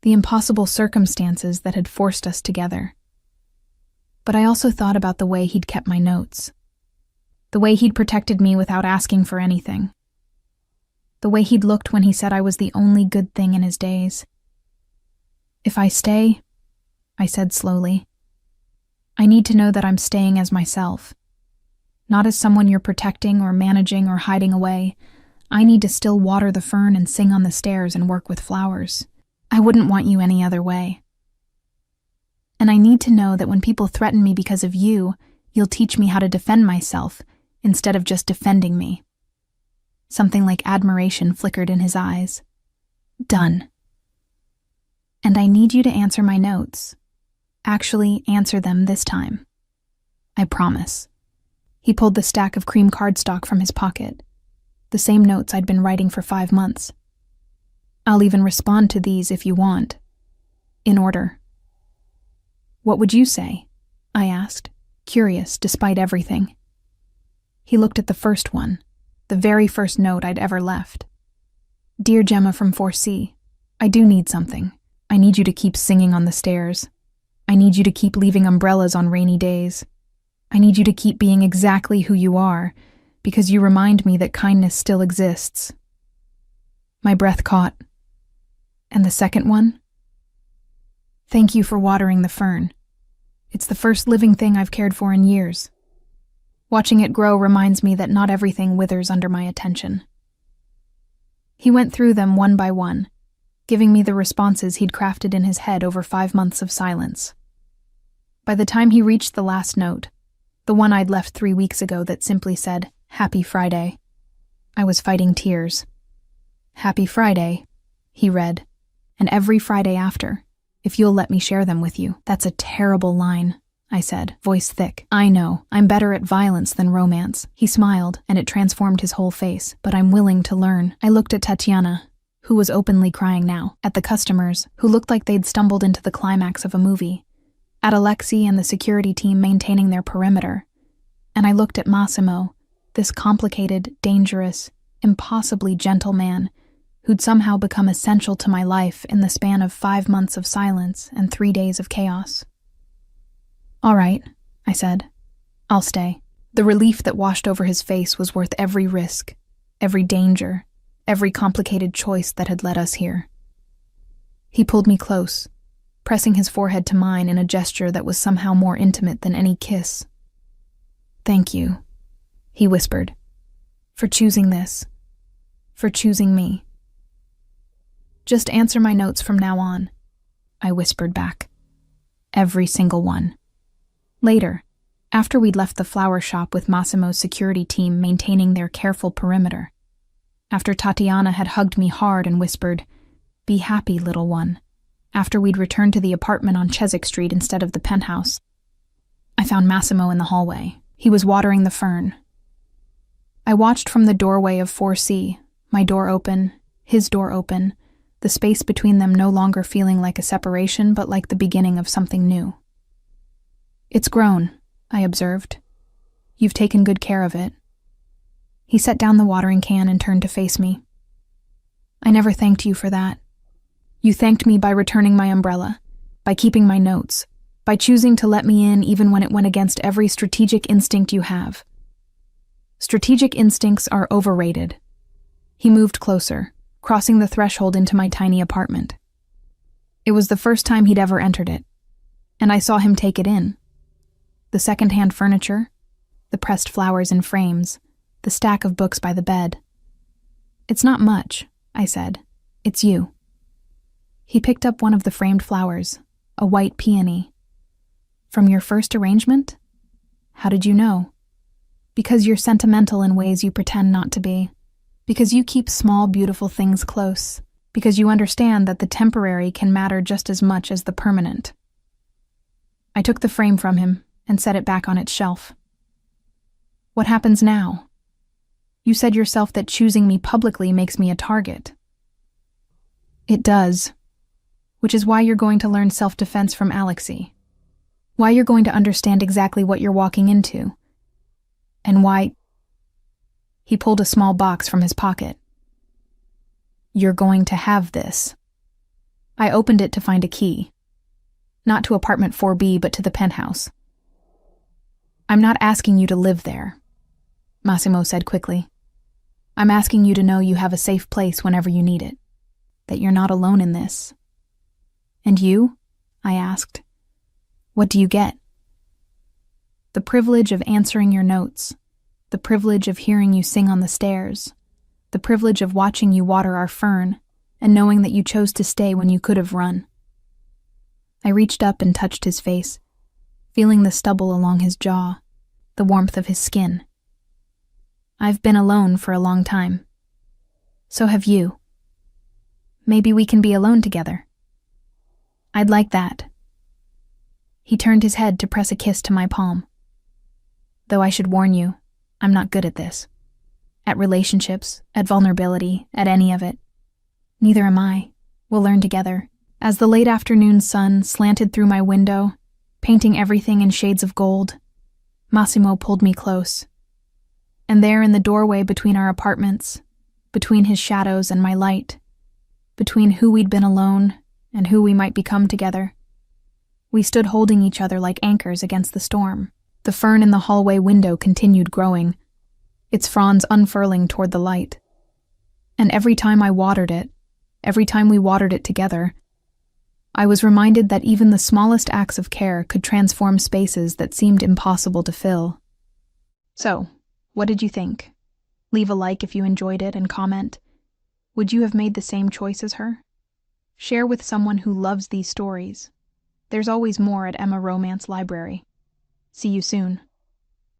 the impossible circumstances that had forced us together. But I also thought about the way he'd kept my notes, the way he'd protected me without asking for anything, the way he'd looked when he said I was the only good thing in his days. If I stay, I said slowly, I need to know that I'm staying as myself. Not as someone you're protecting or managing or hiding away. I need to still water the fern and sing on the stairs and work with flowers. I wouldn't want you any other way. And I need to know that when people threaten me because of you, you'll teach me how to defend myself instead of just defending me. Something like admiration flickered in his eyes. Done. And I need you to answer my notes. Actually answer them this time. I promise. He pulled the stack of cream cardstock from his pocket, the same notes I'd been writing for 5 months. I'll even respond to these if you want. In order. What would you say? I asked, curious despite everything. He looked at the first one, the very first note I'd ever left. Dear Gemma from 4C, I do need something. I need you to keep singing on the stairs. I need you to keep leaving umbrellas on rainy days. I need you to keep being exactly who you are, because you remind me that kindness still exists. My breath caught. And the second one? Thank you for watering the fern. It's the first living thing I've cared for in years. Watching it grow reminds me that not everything withers under my attention. He went through them one by one, giving me the responses he'd crafted in his head over 5 months of silence. By the time he reached the last note, the one I'd left 3 weeks ago that simply said, Happy Friday, I was fighting tears. Happy Friday, he read, and every Friday after, if you'll let me share them with you. That's a terrible line, I said, voice thick. I know, I'm better at violence than romance. He smiled, and it transformed his whole face, but I'm willing to learn. I looked at Tatiana, who was openly crying now, at the customers, who looked like they'd stumbled into the climax of a movie, at Alexi and the security team maintaining their perimeter, and I looked at Massimo, this complicated, dangerous, impossibly gentle man who'd somehow become essential to my life in the span of 5 months of silence and 3 days of chaos. "All right," I said. "I'll stay." The relief that washed over his face was worth every risk, every danger, every complicated choice that had led us here. He pulled me close, pressing his forehead to mine in a gesture that was somehow more intimate than any kiss. "Thank you," he whispered, "for choosing this, for choosing me." "Just answer my notes from now on," I whispered back. "Every single one." Later, after we'd left the flower shop with Massimo's security team maintaining their careful perimeter, after Tatiana had hugged me hard and whispered, "Be happy, little one," after we'd returned to the apartment on Chiswick Street instead of the penthouse, I found Massimo in the hallway. He was watering the fern. I watched from the doorway of 4C, my door open, his door open, the space between them no longer feeling like a separation but like the beginning of something new. "It's grown," I observed. "You've taken good care of it." He set down the watering can and turned to face me. "I never thanked you for that. You thanked me by returning my umbrella, by keeping my notes, by choosing to let me in even when it went against every strategic instinct you have. Strategic instincts are overrated." He moved closer, crossing the threshold into my tiny apartment. It was the first time he'd ever entered it, and I saw him take it in. The second-hand furniture, the pressed flowers in frames, the stack of books by the bed. "It's not much," I said. "It's you." He picked up one of the framed flowers, a white peony. "From your first arrangement? How did you know?" "Because you're sentimental in ways you pretend not to be. Because you keep small, beautiful things close. Because you understand that the temporary can matter just as much as the permanent." I took the frame from him and set it back on its shelf. "What happens now? You said yourself that choosing me publicly makes me a target." "It does. Which is why you're going to learn self-defense from Alexi. Why you're going to understand exactly what you're walking into. And why—" He pulled a small box from his pocket. "You're going to have this." I opened it to find a key. Not to apartment 4B, but to the penthouse. "I'm not asking you to live there," Massimo said quickly. "I'm asking you to know you have a safe place whenever you need it. That you're not alone in this." "And you?" I asked. "What do you get?" "The privilege of answering your notes. The privilege of hearing you sing on the stairs. The privilege of watching you water our fern, and knowing that you chose to stay when you could have run." I reached up and touched his face, feeling the stubble along his jaw, the warmth of his skin. "I've been alone for a long time. So have you. Maybe we can be alone together." "I'd like that." He turned his head to press a kiss to my palm. "Though I should warn you, I'm not good at this. At relationships, at vulnerability, at any of it. Neither am I. We'll learn together." As the late afternoon sun slanted through my window, painting everything in shades of gold, Massimo pulled me close. And there in the doorway between our apartments, between his shadows and my light, between who we'd been alone and who we might become together, we stood holding each other like anchors against the storm. The fern in the hallway window continued growing, its fronds unfurling toward the light. And every time I watered it, every time we watered it together, I was reminded that even the smallest acts of care could transform spaces that seemed impossible to fill. So, what did you think? Leave a like if you enjoyed it and comment. Would you have made the same choice as her? Share with someone who loves these stories. There's always more at Emma Romance Library. See you soon.